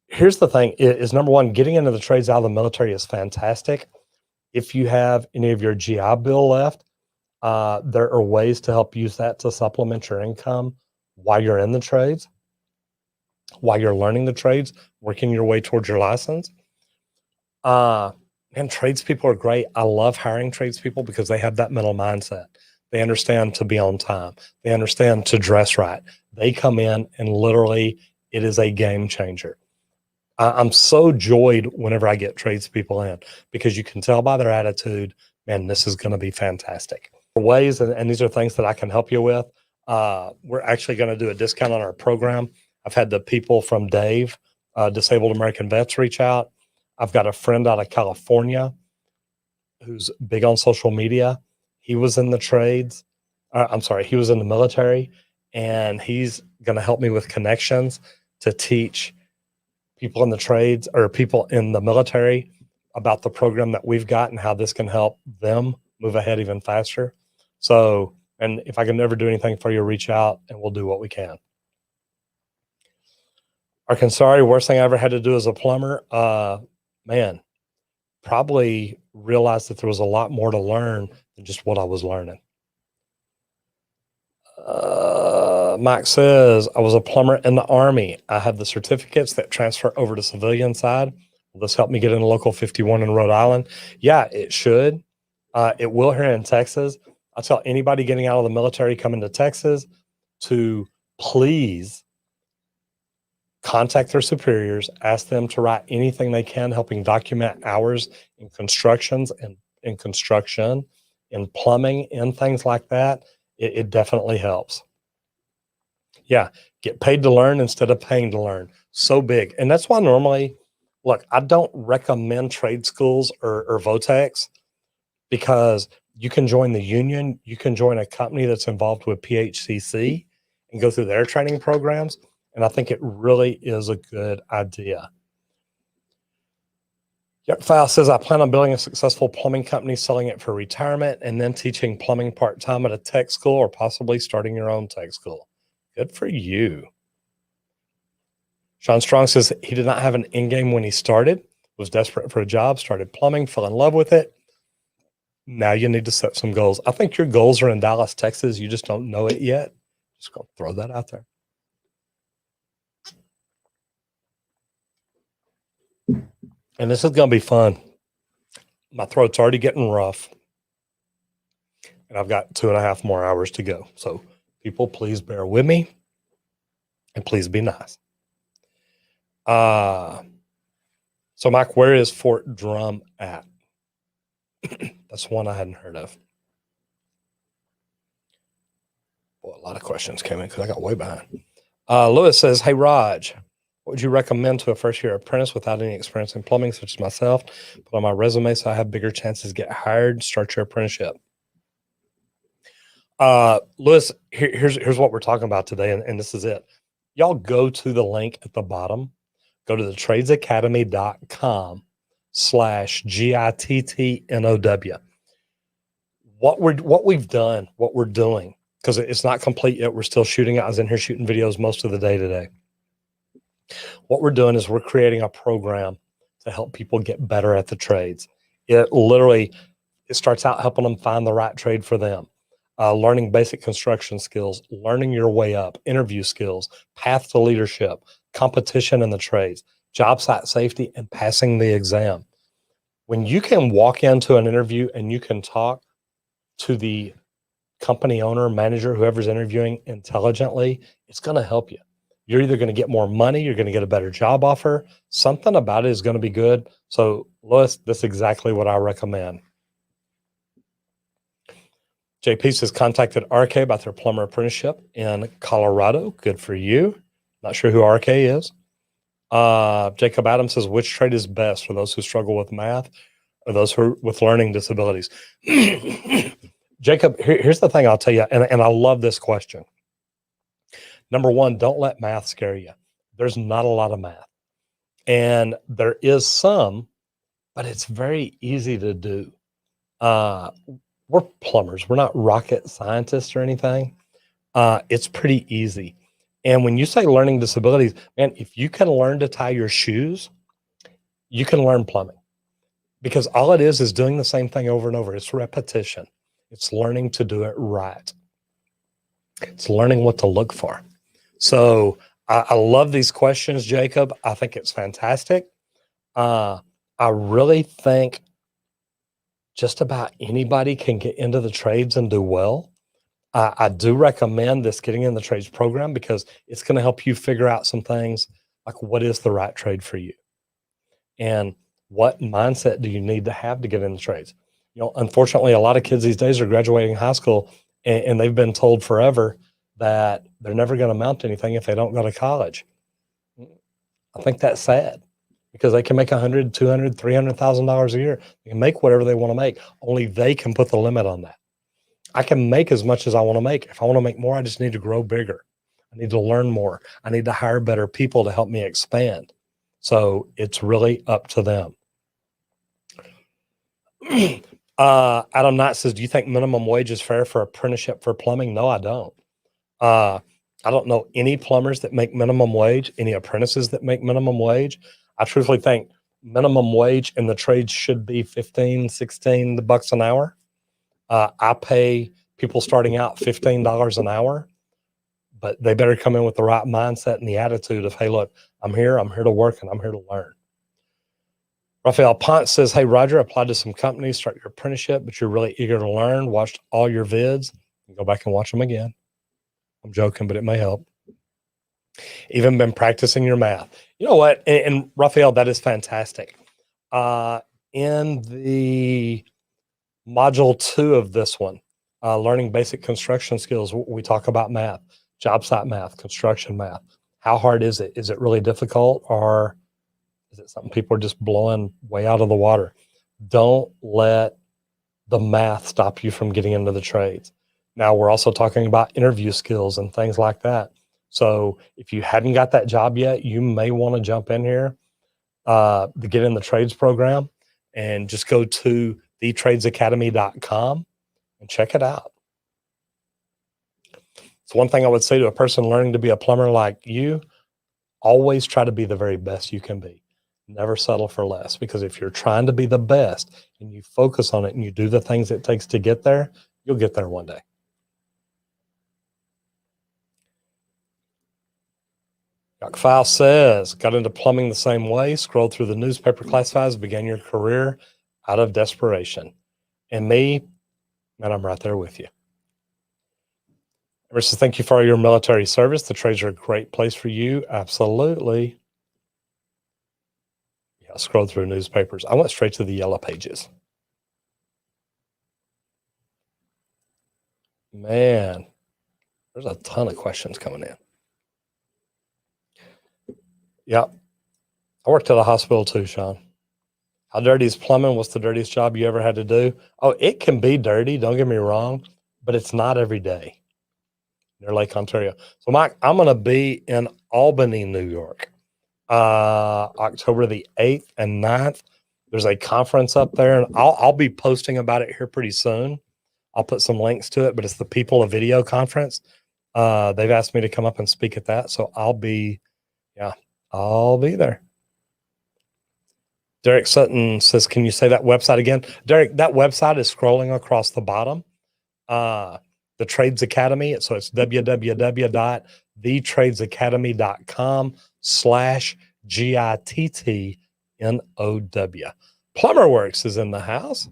Here's the thing is number one, getting into the trades out of the military is fantastic. If you have any of your GI Bill left, there are ways to help use that to supplement your income while you're in the trades, while you're learning the trades, working your way towards your license. And tradespeople are great. I love hiring tradespeople because they have that mental mindset. They understand to be on time. They understand to dress right. They come in and literally it is a game changer. I'm so joyed whenever I get tradespeople in because you can tell by their attitude, man, this is going to be fantastic. Ways, and these are things that I can help you with. We're actually going to do a discount on our program. I've had the people from Dave, Disabled American Vets, reach out. I've got a friend out of California who's big on social media. He was in the trades. He was in the military, and he's going to help me with connections to teach people in the trades or people in the military about the program that we've got and how this can help them move ahead even faster. So, and if I can never do anything for you, reach out and we'll do what we can. Arkansas, worst thing I ever had to do as a plumber, man, probably realized that there was a lot more to learn than just what I was learning. Mike says, I was a plumber in the Army. I have the certificates that transfer over to civilian side. Will this help me get in Local 51 in Rhode Island? Yeah, it should. It will here in Texas. I'll tell anybody getting out of the military coming to Texas to please contact their superiors, ask them to write anything they can, helping document hours in constructions and in construction, in plumbing, in things like that. It definitely helps. Yeah, get paid to learn instead of paying to learn. So big. And that's why normally, look, I don't recommend trade schools or VOTEX because you can join the union, you can join a company that's involved with PHCC and go through their training programs. And I think it really is a good idea. Yep, File says, I plan on building a successful plumbing company, selling it for retirement, and then teaching plumbing part-time at a tech school or possibly starting your own tech school. Good for you. Sean Strong says he did not have an end game when he started, was desperate for a job, started plumbing, fell in love with it. Now you need to set some goals. I think your goals are in Dallas, Texas. You just don't know it yet. Just gonna throw that out there. And this is gonna be fun. My throat's already getting rough. And I've got 2.5 more hours to go. So People, please bear with me and please be nice. So Mike, where is Fort Drum at? That's one I hadn't heard of. Boy, a lot of questions came in because I got way behind. Lewis says, hey, Raj, what would you recommend to a first-year apprentice without any experience in plumbing, such as myself, put on my resume so I have bigger chances to get hired, start your apprenticeship? Lewis, here's what we're talking about today, and this is it. Y'all go to the link at the bottom. Go to the tradesacademy.com/GITTNOW. What we've done, what we're doing, because it's not complete yet. We're still shooting. I was in here shooting videos most of the day today. What we're doing is we're creating a program to help people get better at the trades. It starts out helping them find the right trade for them, learning basic construction skills, learning your way up, interview skills, path to leadership, competition in the trades, job site safety, and passing the exam. When you can walk into an interview and you can talk to the company owner, manager, whoever's interviewing intelligently, it's going to help you. You're either going to get more money, you're going to get a better job offer. Something about it is going to be good. So, Lois, that's exactly what I recommend. JP says contacted RK about their plumber apprenticeship in Colorado. Good for you. Not sure who RK is. Jacob Adams says, which trade is best for those who struggle with math or those who are with learning disabilities? Jacob, here's the thing I'll tell you, and I love this question. Number one, don't let math scare you. There's not a lot of math. And there is some, but it's very easy to do. We're plumbers. We're not rocket scientists or anything. It's pretty easy. And when you say learning disabilities, man, if you can learn to tie your shoes, you can learn plumbing, because all it is doing the same thing over and over. It's repetition. It's learning to do it right. It's learning what to look for. So I love these questions, Jacob. I think it's fantastic. I really think just about anybody can get into the trades and do well. I do recommend this getting in the trades program because it's going to help you figure out some things like what is the right trade for you and what mindset do you need to have to get in the trades. You know, unfortunately, a lot of kids these days are graduating high school and they've been told forever that they're never going to amount to anything if they don't go to college. I think that's sad because they can make $100,000, $200,000, $300,000 a year. They can make whatever they want to make. Only they can put the limit on that. I can make as much as I want to make. If I want to make more, I just need to grow bigger. I need to learn more. I need to hire better people to help me expand. So it's really up to them. Adam Knight says, do you think minimum wage is fair for apprenticeship for plumbing? No, I don't. I don't know any plumbers that make minimum wage, any apprentices that make minimum wage. I truthfully think minimum wage in the trades should be $15-16 an hour. I pay people starting out $15 an hour, but they better come in with the right mindset and the attitude of, hey, look, I'm here to work and I'm here to learn. Rafael Ponce says, hey, Roger, applied to some companies, start your apprenticeship, but you're really eager to learn, watched all your vids, go back and watch them again. I'm joking, but it may help. Even been practicing your math. You know what? And Rafael, that is fantastic. In the module 2 of this one, learning basic construction skills, we talk about math, job site math, construction math. How hard is it? Is it really difficult, or is it something people are just blowing way out of the water? Don't let the math stop you from getting into the trades. Now, we're also talking about interview skills and things like that. So if you hadn't got that job yet, you may want to jump in here to get in the trades program and just go to thetradesacademy.com and check it out. So one thing I would say to a person learning to be a plumber like you, always try to be the very best you can be. Never settle for less, because if you're trying to be the best and you focus on it and you do the things it takes to get there, you'll get there one day. Doc File says, got into plumbing the same way, scrolled through the newspaper classifieds, began your career out of desperation. And me, man, I'm right there with you. Versus, thank you for your military service. The trades are a great place for you. Absolutely. Yeah, scroll through newspapers. I went straight to the yellow pages. Man, there's a ton of questions coming in. Yep. I worked at a hospital too, Sean. How dirty is plumbing? What's the dirtiest job you ever had to do? Oh, it can be dirty. Don't get me wrong, but it's not every day near Lake Ontario. So, Mike, I'm going to be in Albany, New York, October the 8th and 9th. There's a conference up there, and I'll be posting about it here pretty soon. I'll put some links to it, but it's the People of Video conference. They've asked me to come up and speak at that, so I'll be there. Derek Sutton says, can you say that website again? Derek, that website is scrolling across the bottom. The Trades Academy. So it's www.thetradesacademy.com/GITTNOW. Plumber Works is in the house.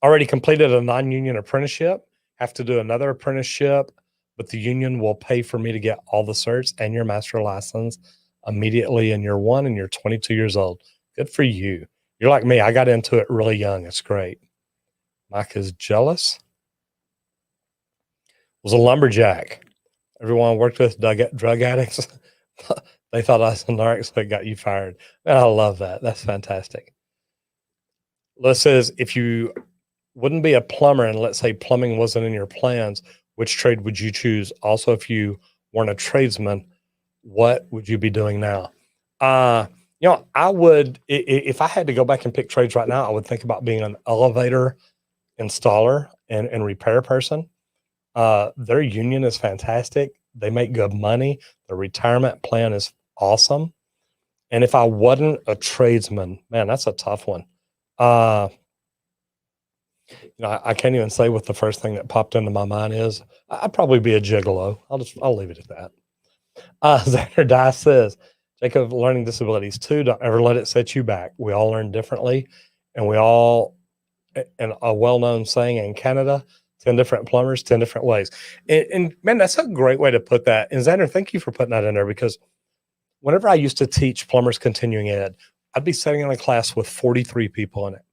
Already completed a non-union apprenticeship. Have to do another apprenticeship, but the union will pay for me to get all the certs and your master license immediately in year 1, and you're 22 years old. Good for you. You're like me. I got into it really young. It's great. Mike is jealous. Was a lumberjack. Everyone I worked with drug addicts. They thought I was a narc, so it got you fired. Man, I love that. That's fantastic. Liz says, if you wouldn't be a plumber and let's say plumbing wasn't in your plans, which trade would you choose? Also, if you weren't a tradesman, what would you be doing now? I would, if I had to go back and pick trades right now, I would think about being an elevator installer and repair person. Their union is fantastic. They make good money. The retirement plan is awesome. And if I wasn't a tradesman, man, that's a tough one. I can't even say what the first thing that popped into my mind is. I'd probably be a gigolo. I'll leave it at that. Xander Dye says, Jacob, learning disabilities too. Don't ever let it set you back. We all learn differently, and and a well-known saying in Canada, 10 different plumbers, 10 different ways. And man, that's a great way to put that. And Xander, thank you for putting that in there, because whenever I used to teach plumbers continuing ed, I'd be sitting in a class with 43 people in it.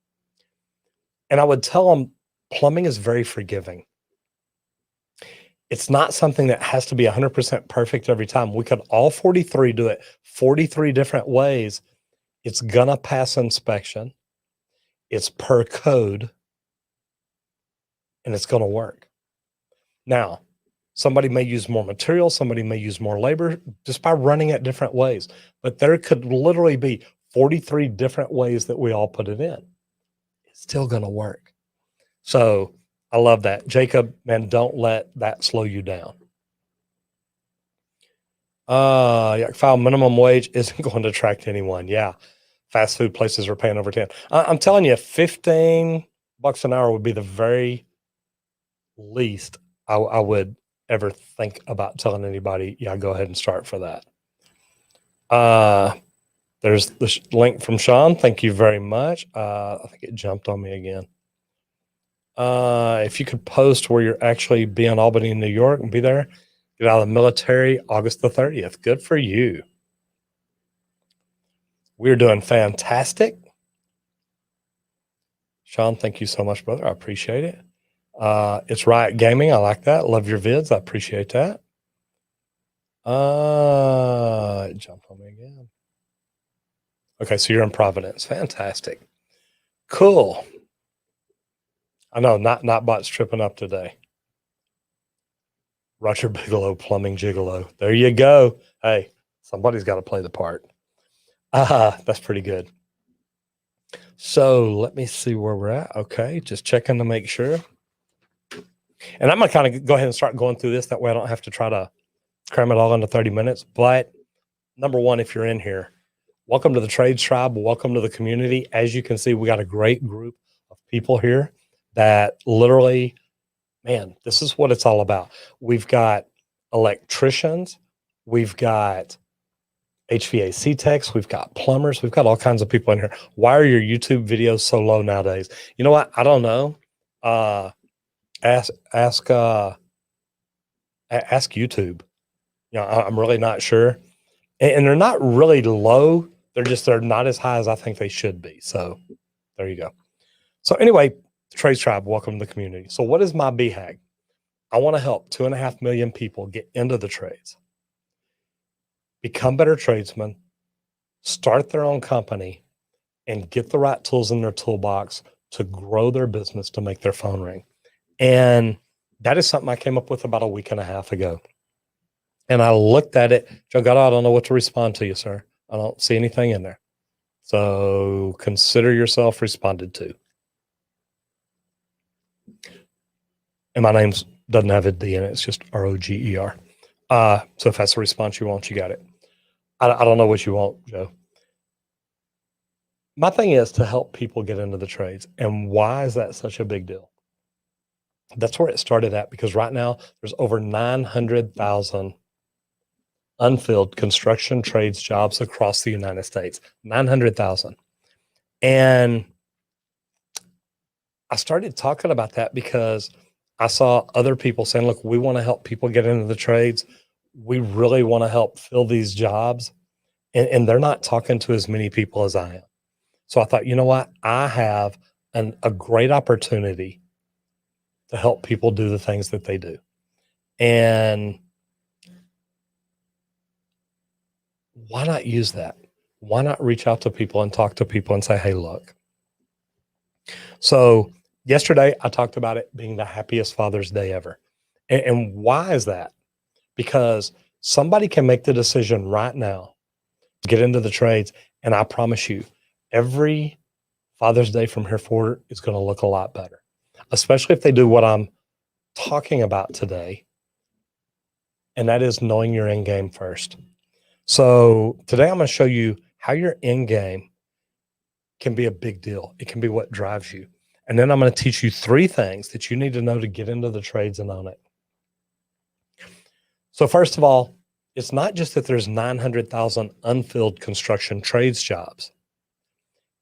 And I would tell them plumbing is very forgiving. It's not something that has to be 100% perfect every time. We could all 43 do it 43 different ways. It's going to pass inspection. It's per code. And it's going to work. Now, somebody may use more material. Somebody may use more labor just by running it different ways. But there could literally be 43 different ways that we all put it in. It's still going to work. So I love that. Jacob, man, don't let that slow you down. File minimum wage isn't going to attract anyone. Yeah. Fast food places are paying over 10. I'm telling you, $15 an hour would be the very least I would ever think about telling anybody, yeah, go ahead and start for that. There's the link from Sean. Thank you very much. I think it jumped on me again. If you could post where you're actually be in Albany, New York, and be there, get out of the military August the 30th. Good for you. We're doing fantastic. Sean, thank you so much, brother. I appreciate it. It's Riot Gaming. I like that. Love your vids. I appreciate that. It jumped on me again. Okay, so you're in Providence. Fantastic. Cool. I know, not bots tripping up today. Roger Bigelow, plumbing gigolo. There you go. Hey, somebody's got to play the part. That's pretty good. So let me see where we're at. Okay, just checking to make sure. And I'm going to kind of go ahead and start going through this. That way I don't have to try to cram it all into 30 minutes. But number one, if you're in here, welcome to the Trades Tribe. Welcome to the community. As you can see, we got a great group of people here that literally, man, this is what it's all about. We've got electricians. We've got HVAC techs. We've got plumbers. We've got all kinds of people in here. Why are your YouTube videos so low nowadays? You know what? I don't know. Ask Ask YouTube. I'm really not sure. And they're not really low. They're not as high as I think they should be. So there you go. So anyway, Trades Tribe, welcome to the community. So what is my BHAG? I want to help 2.5 million people get into the trades, become better tradesmen, start their own company, and get the right tools in their toolbox to grow their business, to make their phone ring. And that is something I came up with about a week and a half ago. And I looked at it, Joe God, I don't know what to respond to you, sir. I don't see anything in there. So consider yourself responded to. And my name's doesn't have a D in it. It's just Roger. So if that's the response you want, you got it. I don't know what you want, Joe. My thing is to help people get into the trades. And why is that such a big deal? That's where it started at, because right now there's over 900,000 unfilled construction trades jobs across the United States. 900,000. And I started talking about that because I saw other people saying, look, we want to help people get into the trades. We really want to help fill these jobs. And they're not talking to as many people as I am. So I thought, you know what? I have a great opportunity to help people do the things that they do. And why not use that? Why not reach out to people and talk to people and say, hey, look. So yesterday I talked about it being the happiest Father's Day ever. And why is that? Because somebody can make the decision right now to get into the trades. And I promise you, every Father's Day from here forward is going to look a lot better, especially if they do what I'm talking about today. And that is knowing your end game first. So today I'm going to show you how your end game can be a big deal. It can be what drives you. And then I'm going to teach you 3 things that you need to know to get into the trades and own it. So first of all, it's not just that there's 900,000 unfilled construction trades jobs.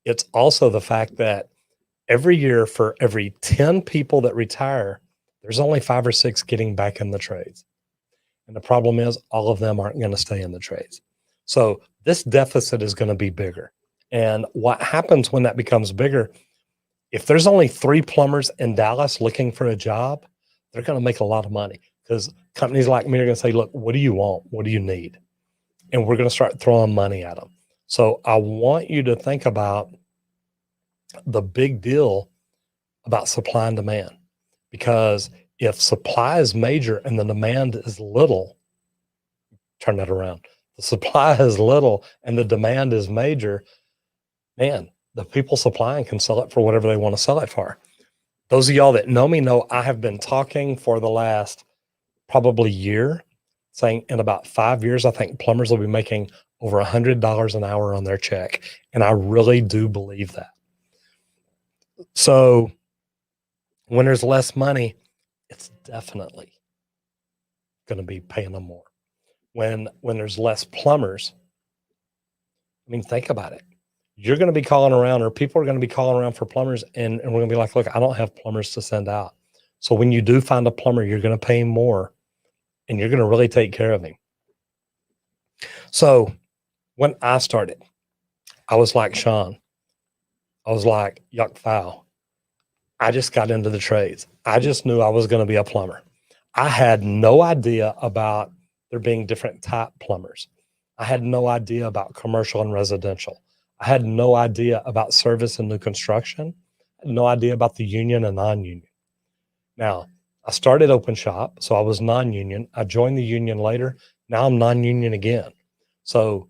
It's also the fact that every year, for every 10 people that retire, there's only 5 or 6 getting back in the trades. And the problem is all of them aren't going to stay in the trades. So this deficit is going to be bigger. And what happens when that becomes bigger, if there's only 3 plumbers in Dallas looking for a job, they're going to make a lot of money, because companies like me are going to say, look, what do you want? What do you need? And we're going to start throwing money at them. So I want you to think about the big deal about supply and demand, because if supply is major and the demand is little, turn that around. The supply is little and the demand is major, man, the people supplying can sell it for whatever they want to sell it for. Those of y'all that know me know I have been talking for the last probably year, saying in about 5 years, I think plumbers will be making over $100 an hour on their check. And I really do believe that. So when there's less money, it's definitely going to be paying them more. When there's less plumbers, I mean, think about it. You're going to be calling around, or people are going to be calling around for plumbers, and we're going to be like, look, I don't have plumbers to send out. So when you do find a plumber, you're going to pay him more, and you're going to really take care of him. So when I started, I was like Sean. I was like, yuck foul. I just got into the trades. I just knew I was going to be a plumber. I had no idea about there being different type plumbers. I had no idea about commercial and residential. I had no idea about service and new construction. I had no idea about the union and non-union. Now, I started open shop, so I was non-union. I joined the union later. Now I'm non-union again. So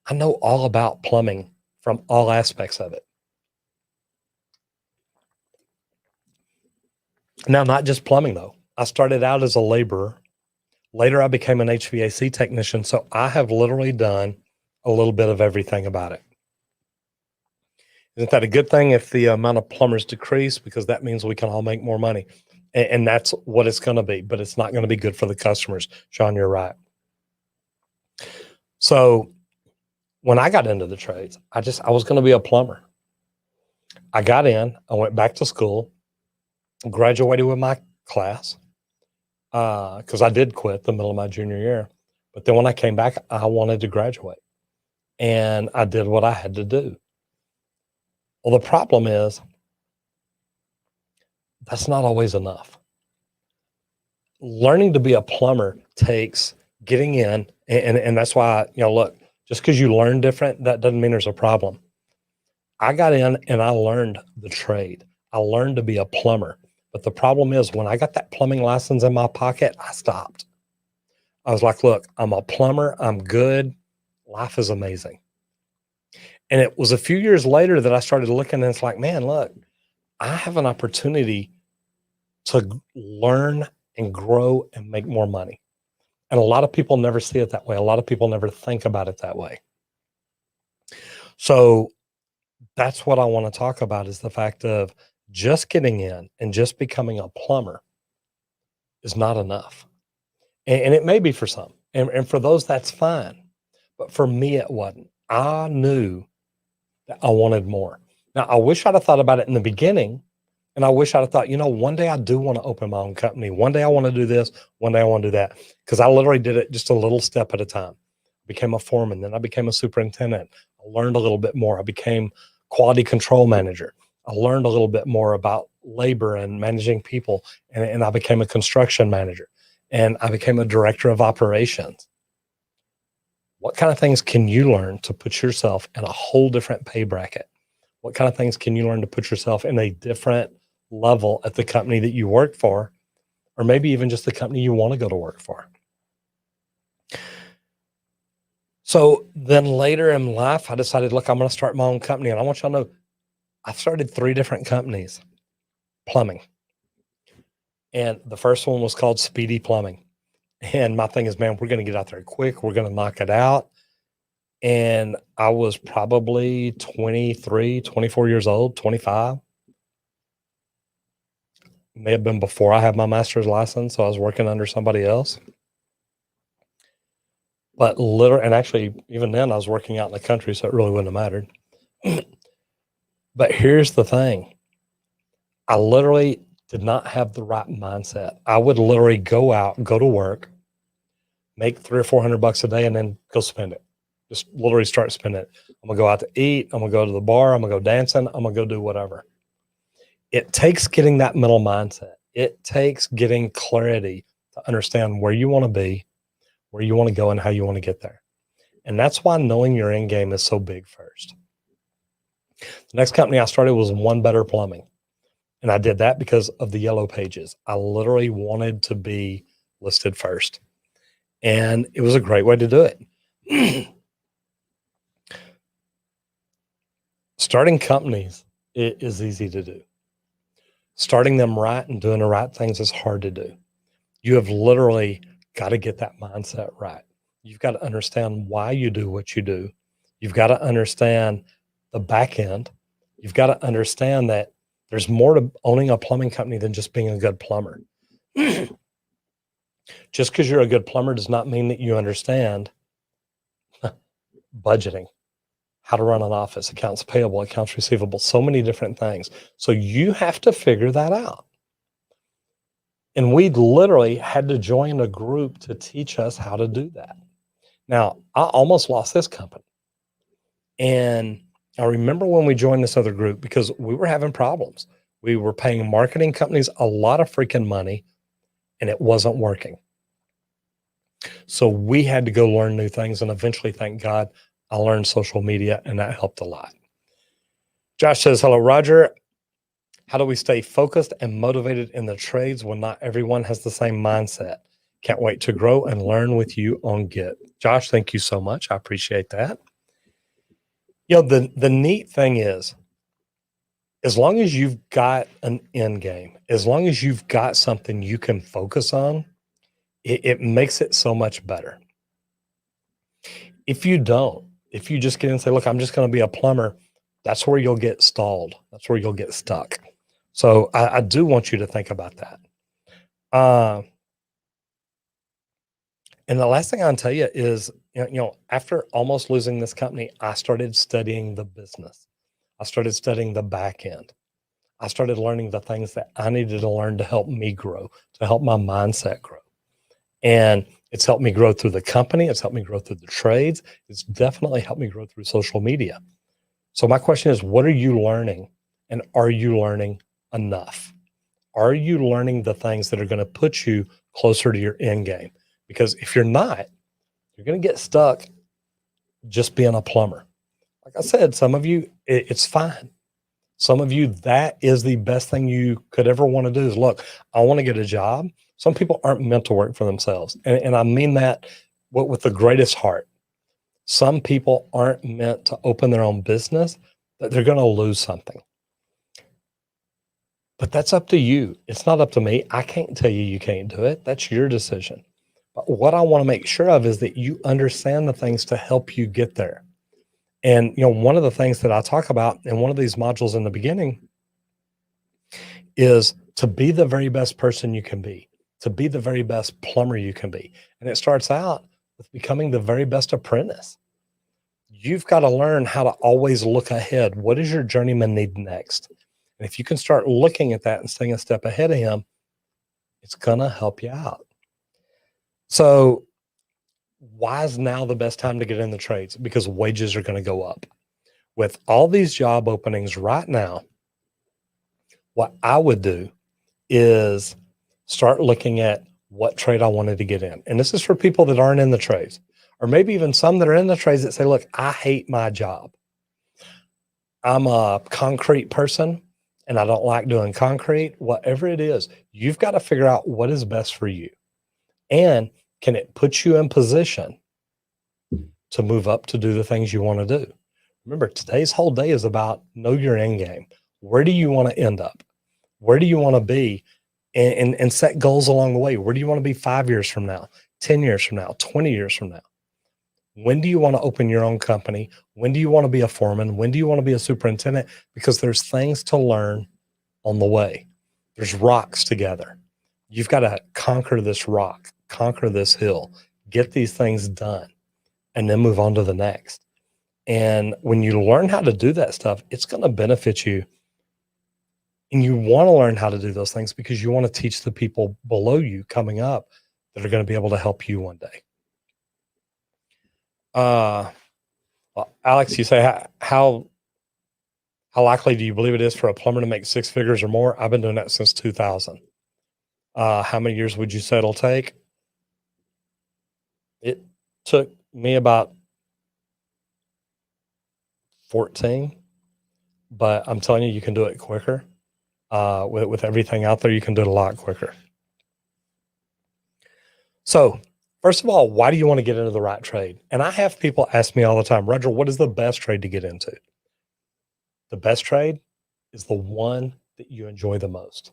I know all about plumbing from all aspects of it. Now, not just plumbing, though. I started out as a laborer. Later, I became an HVAC technician. So I have literally done a little bit of everything about it. Isn't that a good thing if the amount of plumbers decrease? Because that means we can all make more money. And that's what it's going to be. But it's not going to be good for the customers. Sean, you're right. So when I got into the trades, I was going to be a plumber. I got in. I went back to school, graduated with my class. because I did quit the middle of my junior year. But then when I came back, I wanted to graduate, and I did what I had to do. Well, the problem is that's not always enough. Learning to be a plumber takes getting in, and that's why, look, just because you learn different, that doesn't mean there's a problem. I got in and I learned the trade. I learned to be a plumber. But the problem is when I got that plumbing license in my pocket, I stopped. I was like, look, I'm a plumber. I'm good. Life is amazing. And it was a few years later that I started looking, and it's like, man, look, I have an opportunity to learn and grow and make more money. And a lot of people never see it that way. A lot of people never think about it that way. So that's what I want to talk about, is the fact of just getting in and just becoming a plumber is not enough. And it may be for some. And for those, that's fine. But for me, it wasn't. I knew that I wanted more. Now, I wish I'd have thought about it in the beginning. And I wish I'd have thought, one day I do want to open my own company. One day I want to do this. One day I want to do that. Because I literally did it just a little step at a time. Became a foreman. Then I became a superintendent. I learned a little bit more. I became quality control manager. I learned a little bit more about labor and managing people. And I became a construction manager. And I became a director of operations. What kind of things can you learn to put yourself in a whole different pay bracket? What kind of things can you learn to put yourself in a different level at the company that you work for, or maybe even just the company you want to go to work for? So then later in life, I decided, look, I'm going to start my own company. And I want y'all to know, I've started 3 different companies, plumbing. And the first one was called Speedy Plumbing. And my thing is, man, we're going to get out there quick. We're going to knock it out. And I was probably 23, 24 years old, 25. May have been before I had my master's license, so I was working under somebody else. But literally, and actually, even then, I was working out in the country, so it really wouldn't have mattered. But here's the thing. I literally did not have the right mindset. I would literally go out, go to work, make $300 or $400 a day, and then go spend it. Just literally start spending it. I'm gonna go out to eat. I'm gonna go to the bar. I'm gonna go dancing. I'm gonna go do whatever. It takes getting that mental mindset. It takes getting clarity to understand where you want to be, where you want to go, and how you want to get there. And that's why knowing your end game is so big first. The next company I started was One Better Plumbing. And I did that because of the yellow pages. I literally wanted to be listed first. And it was a great way to do it. Starting companies is easy to do. Starting them right and doing the right things is hard to do. You have literally got to get that mindset right. You've got to understand why you do what you do. You've got to understand the back end. You've got to understand that there's more to owning a plumbing company than just being a good plumber. Just because you're a good plumber does not mean that you understand budgeting, how to run an office, accounts payable, accounts receivable, so many different things. So you have to figure that out. And we literally had to join a group to teach us how to do that. Now, I almost lost this company. And I remember when we joined this other group, because we were having problems. We were paying marketing companies a lot of freaking money, and it wasn't working. So we had to go learn new things. And eventually, thank God, I learned social media, and that helped a lot. Josh says, hello, Roger. How do we stay focused and motivated in the trades when not everyone has the same mindset? Can't wait to grow and learn with you on Git. Josh, thank you so much. I appreciate that. The neat thing is, as long as you've got an end game, as long as you've got something you can focus on, it makes it so much better. If you don't, if you just get in and say, look, I'm just going to be a plumber, that's where you'll get stalled. That's where you'll get stuck. So I do want you to think about that. And the last thing I'll tell you is, after almost losing this company, I started studying the business. I started studying the back end. I started learning the things that I needed to learn to help me grow, to help my mindset grow. And it's helped me grow through the company. It's helped me grow through the trades. It's definitely helped me grow through social media. So my question is, what are you learning? And are you learning enough? Are you learning the things that are going to put you closer to your end game? Because if you're not, you're going to get stuck just being a plumber. Like I said, some of you, it's fine. Some of you, that is the best thing you could ever want to do is, look, I want to get a job. Some people aren't meant to work for themselves. And I mean that with the greatest heart. Some people aren't meant to open their own business, that they're going to lose something. But that's up to you. It's not up to me. I can't tell you you can't do it. That's your decision. But what I want to make sure of is that you understand the things to help you get there. And, one of the things that I talk about in one of these modules in the beginning is to be the very best person you can be, to be the very best plumber you can be. And it starts out with becoming the very best apprentice. You've got to learn how to always look ahead. What does your journeyman need next? And if you can start looking at that and staying a step ahead of him, it's going to help you out. So why is now the best time to get in the trades? Because wages are going to go up. With all these job openings right now, what I would do is start looking at what trade I wanted to get in. And this is for people that aren't in the trades, or maybe even some that are in the trades that say, look, I hate my job. I'm a concrete person and I don't like doing concrete. Whatever it is, you've got to figure out what is best for you. And can it put you in position to move up to do the things you want to do? Remember, today's whole day is about know your end game. Where do you want to end up? Where do you want to be? And set goals along the way. Where do you want to be 5 years from now, 10 years from now, 20 years from now? When do you want to open your own company? When do you want to be a foreman? When do you want to be a superintendent? Because there's things to learn on the way. There's rocks together. You've got to conquer this rock, conquer this hill, get these things done, and then move on to the next. And when you learn how to do that stuff, it's going to benefit you. And you want to learn how to do those things because you want to teach the people below you coming up that are going to be able to help you one day. Well, Alex, you say how likely do you believe it is for a plumber to make six figures or more? I've been doing that since 2000. How many years would you say it'll take? It took me about 14, but I'm telling you, you can do it quicker. With everything out there, you can do it a lot quicker. So first of all, why do you want to get into the right trade? And I have people ask me all the time, Roger, what is the best trade to get into? The best trade is the one that you enjoy the most.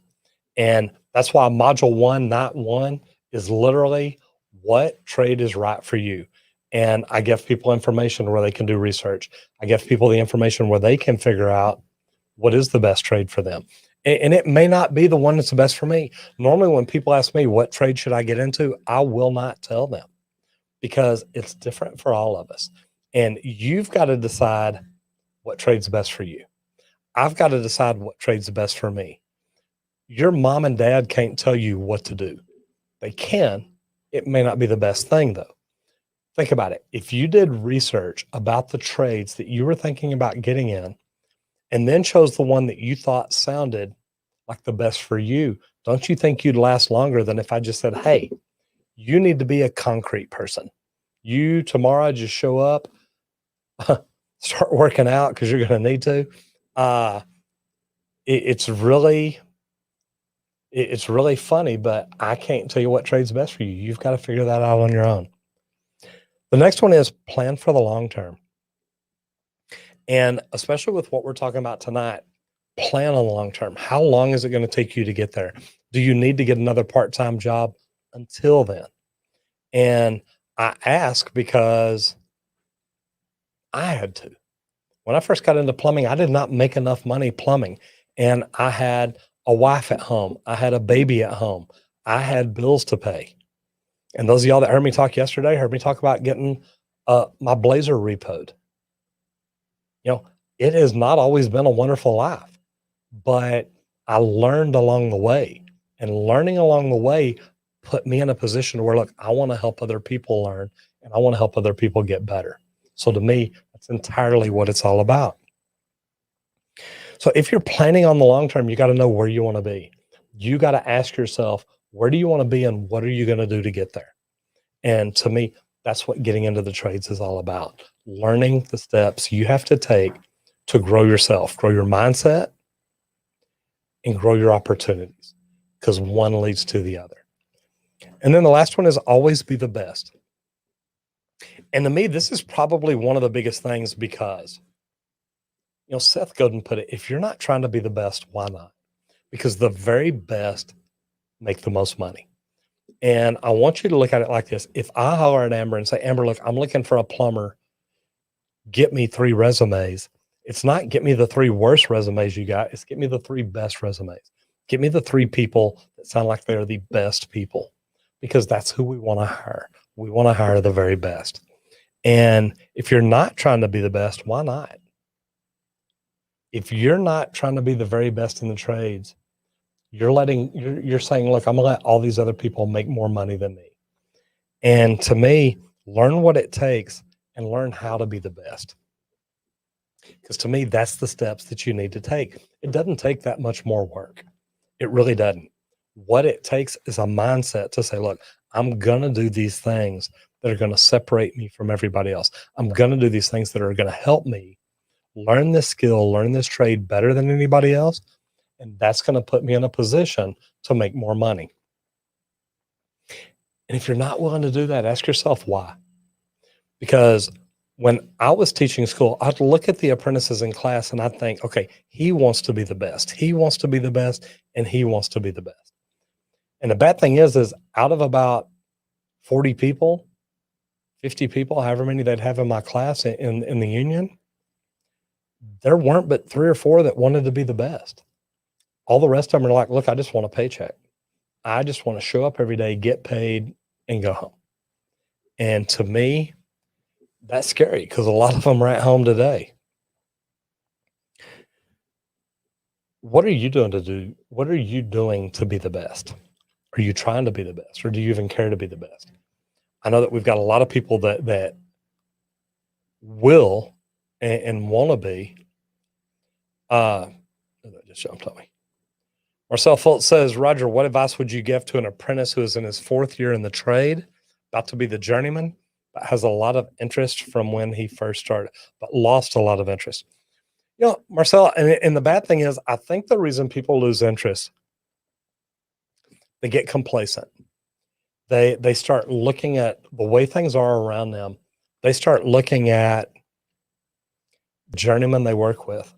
And that's why module 1, not 1, is literally what trade is right for you. And I give people information where they can do research. I give people the information where they can figure out what is the best trade for them. And it may not be the one that's the best for me. Normally, when people ask me, what trade should I get into? I will not tell them because it's different for all of us. And you've got to decide what trade's best for you. I've got to decide what trade's best for me. Your mom and dad can't tell you what to do. They can. It may not be the best thing, though. Think about it. If you did research about the trades that you were thinking about getting in, and then chose the one that you thought sounded like the best for you, don't you think you'd last longer than if I just said, hey, you need to be a concrete person. You tomorrow just show up, start working out because you're going to need to. It's really funny, but I can't tell you what trade's best for you. You've got to figure that out on your own. The next one is plan for the long term. And especially with what we're talking about tonight, plan on the long term. How long is it going to take you to get there? Do you need to get another part-time job until then? And I ask because I had to. When I first got into plumbing, I did not make enough money plumbing. And I had a wife at home. I had a baby at home. I had bills to pay. And those of y'all that heard me talk yesterday, heard me talk about getting my Blazer repoed. It has not always been a wonderful life, but I learned along the way, and learning along the way put me in a position where, look, I want to help other people learn and I want to help other people get better. So to me, that's entirely what it's all about. So if you're planning on the long term, you got to know where you want to be. You got to ask yourself, where do you want to be and what are you going to do to get there? And to me, that's what getting into the trades is all about. Learning the steps you have to take to grow yourself, grow your mindset, and grow your opportunities, because one leads to the other. And then the last one is always be the best. And to me, this is probably one of the biggest things because, Seth Godin put it, if you're not trying to be the best, why not? Because the very best make the most money. And I want you to look at it like this. If I holler at Amber and say, Amber, look, I'm looking for a plumber, get me 3 resumes. It's not get me the 3 worst resumes you got. It's get me the 3 best resumes. Get me the 3 people that sound like they're the best people, because that's who we want to hire. We want to hire the very best. And if you're not trying to be the best, why not? If you're not trying to be the very best in the trades, you're saying, look, I'm gonna let all these other people make more money than me. And to me, learn what it takes and learn how to be the best. Because to me, that's the steps that you need to take. It doesn't take that much more work. It really doesn't. What it takes is a mindset to say, look, I'm gonna do these things that are gonna separate me from everybody else. I'm gonna do these things that are gonna help me learn this skill, learn this trade better than anybody else. And that's going to put me in a position to make more money. And if you're not willing to do that, ask yourself why. Because when I was teaching school, I'd look at the apprentices in class and I'd think, okay, he wants to be the best. He wants to be the best, and he wants to be the best. And the bad thing is out of about 40 people, 50 people, however many they'd have in my class in the union, there weren't but 3 or 4 that wanted to be the best. All the rest of them are like, look, I just want a paycheck. I just want to show up every day, get paid, and go home. And to me, that's scary because a lot of them are at home today. What are you doing what are you doing to be the best? Are you trying to be the best, or do you even care to be the best? I know that we've got a lot of people that will and want to be. That just jumped on me. Marcel Fultz says, Roger, what advice would you give to an apprentice who is in his 4th year in the trade, about to be the journeyman, but has a lot of interest from when he first started, but lost a lot of interest? Marcel, and the bad thing is, I think the reason people lose interest, they get complacent. They start looking at the way things are around them. They start looking at journeymen they work with,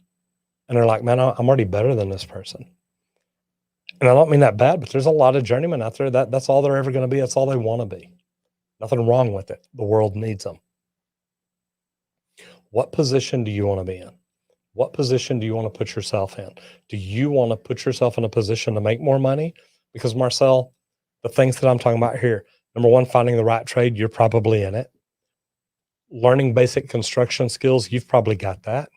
and they're like, man, I'm already better than this person. And I don't mean that bad, but there's a lot of journeymen out there that's all they're ever going to be. That's all they want to be. Nothing wrong with it. The world needs them. What position do you want to be in? What position do you want to put yourself in? Do you want to put yourself in a position to make more money? Because Marcel, the things that I'm talking about here, number 1, finding the right trade, you're probably in it. Learning basic construction skills, you've probably got that.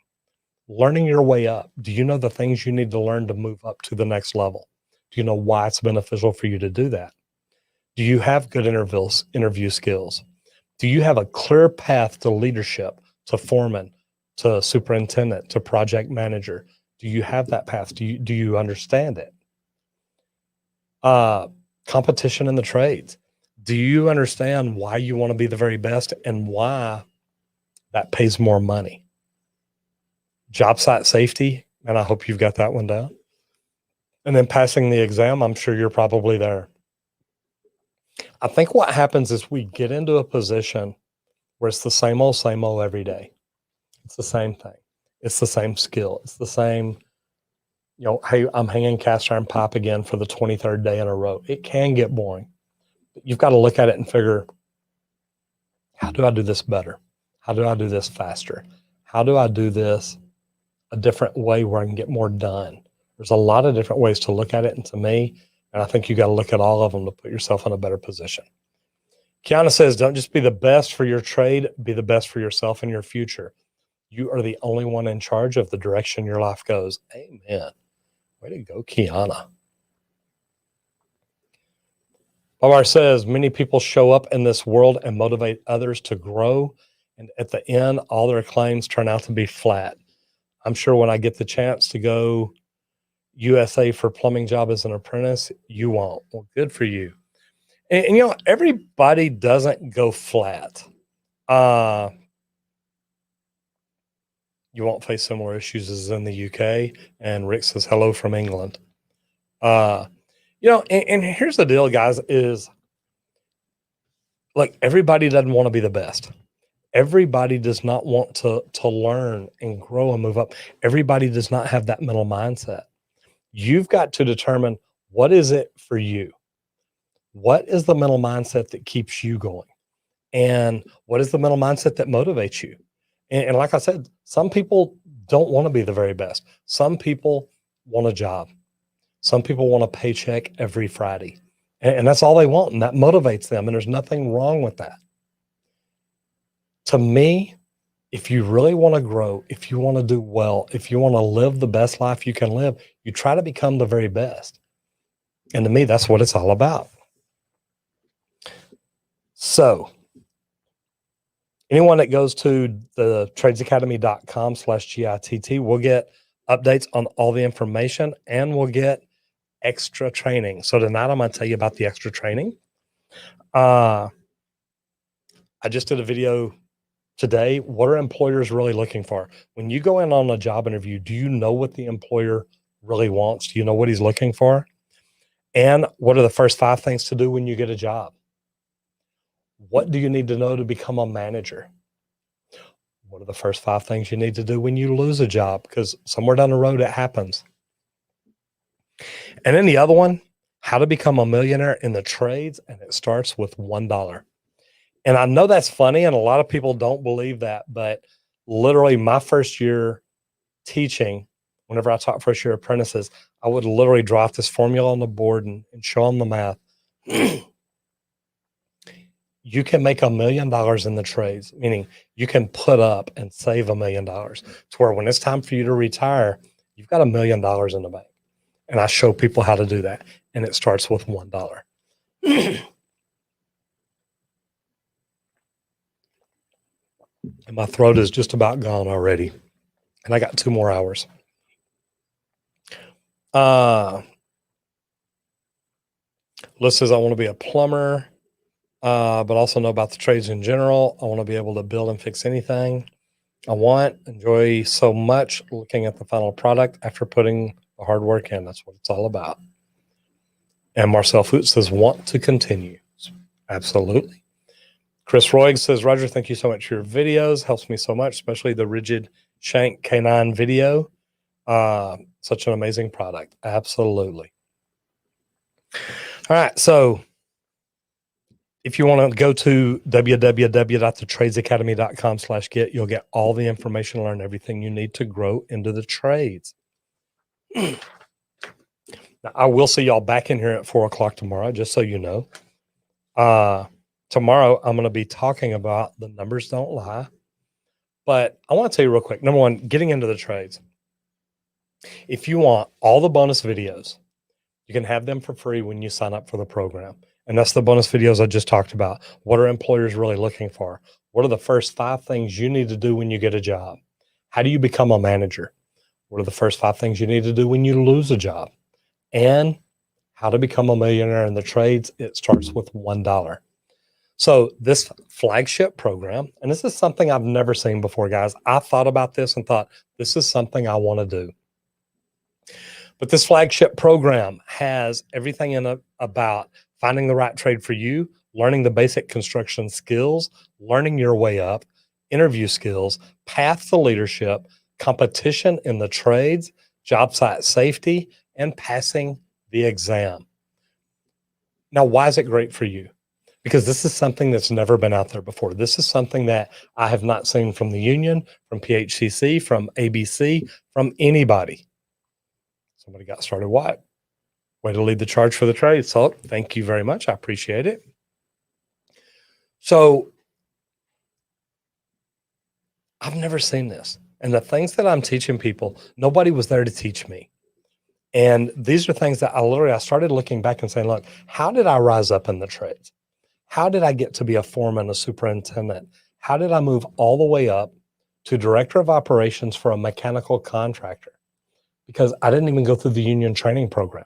Learning your way up. Do you know the things you need to learn to move up to the next level? Do you know why it's beneficial for you to do that? Do you have good interview skills? Do you have a clear path to leadership, to foreman, to superintendent, to project manager? Do you have that path? Do you understand it? Competition in the trades. Do you understand why you want to be the very best and why that pays more money? Job site safety, and I hope you've got that one down. And then passing the exam, I'm sure you're probably there. I think what happens is we get into a position where it's the same old every day. It's the same thing. It's the same skill. It's the same, hey, I'm hanging cast iron pipe again for the 23rd day in a row. It can get boring. But you've got to look at it and figure, how do I do this better? How do I do this faster? How do I do this a different way where I can get more done? There's a lot of different ways to look at it. And to me, and I think you got to look at all of them to put yourself in a better position. Kiana says, don't just be the best for your trade, be the best for yourself and your future. You are the only one in charge of the direction your life goes. Amen. Way to go, Kiana. Babar says many people show up in this world and motivate others to grow. And at the end, all their claims turn out to be flat. I'm sure when I get the chance to go USA for plumbing job as an apprentice, you won't. Well, good for you. And you know, everybody doesn't go flat. You won't face similar issues as in the UK. And Rick says hello from England. You know, and here's the deal, guys, is like everybody doesn't want to be the best. Everybody does not want to learn and grow and move up. Everybody does not have that mental mindset. You've got to determine what is it for you? What is the mental mindset that keeps you going? And what is the mental mindset that motivates you? And like I said, some people don't want to be the very best. Some people want a job. Some people want a paycheck every Friday. And that's all they want. And that motivates them. And there's nothing wrong with that. To me, if you really want to grow, if you want to do well, if you want to live the best life you can live, you try to become the very best. And to me, that's what it's all about. So anyone that goes to the tradesacademy.com/GITT will get updates on all the information and we'll get extra training. So tonight I'm going to tell you about the extra training. I just did a video today. What are employers really looking for? When you go in on a job interview, do you know what the employer really wants? Do you know what he's looking for? And what are the first 5 things to do when you get a job? What do you need to know to become a manager? What are the first 5 things you need to do when you lose a job? Because somewhere down the road, it happens. And then the other one, how to become a millionaire in the trades. And it starts with $1. And I know that's funny. And a lot of people don't believe that, but literally my first year teaching, whenever I taught first year apprentices, I would literally drop this formula on the board and show them the math. You can make $1 million in the trades, meaning you can put up and save $1 million to where when it's time for you to retire, you've got $1 million in the bank. And I show people how to do that. And it starts with $1. And my throat is just about gone already. And I got 2 more hours. Liz says, I want to be a plumber, but also know about the trades in general. I want to be able to build and fix anything I want. Enjoy so much looking at the final product after putting the hard work in. That's what it's all about. And Marcel Foot says, want to continue. Absolutely. Chris Roy says, Roger, thank you so much for your videos. Helps me so much, especially the rigid shank canine video. Such an amazing product. Absolutely. All right. So if you want to go to www.thetradesacademy.com/get, you'll get all the information, learn everything you need to grow into the trades. Now, I will see y'all back in here at 4 o'clock tomorrow, just so you know. Tomorrow, I'm going to be talking about the numbers don't lie. But I want to tell you real quick. Number one, getting into the trades. If you want all the bonus videos, you can have them for free when you sign up for the program. And that's the bonus videos I just talked about. What are employers really looking for? What are the first 5 things you need to do when you get a job? How do you become a manager? What are the first 5 things you need to do when you lose a job? And how to become a millionaire in the trades. It starts with $1. So this flagship program, and this is something I've never seen before, guys. I thought about this and thought, this is something I want to do. But this flagship program has everything in it about finding the right trade for you, learning the basic construction skills, learning your way up, interview skills, path to leadership, competition in the trades, job site safety, and passing the exam. Now, why is it great for you? Because this is something that's never been out there before. This is something that I have not seen from the union, from PHCC, from ABC, from anybody. Somebody got started. What? Way to lead the charge for the trade, Salt. Thank you very much. I appreciate it. So I've never seen this. And the things that I'm teaching people, nobody was there to teach me. And these are things that I started looking back and saying, look, how did I rise up in the trades? How did I get to be a foreman, a superintendent? How did I move all the way up to director of operations for a mechanical contractor? Because I didn't even go through the union training program.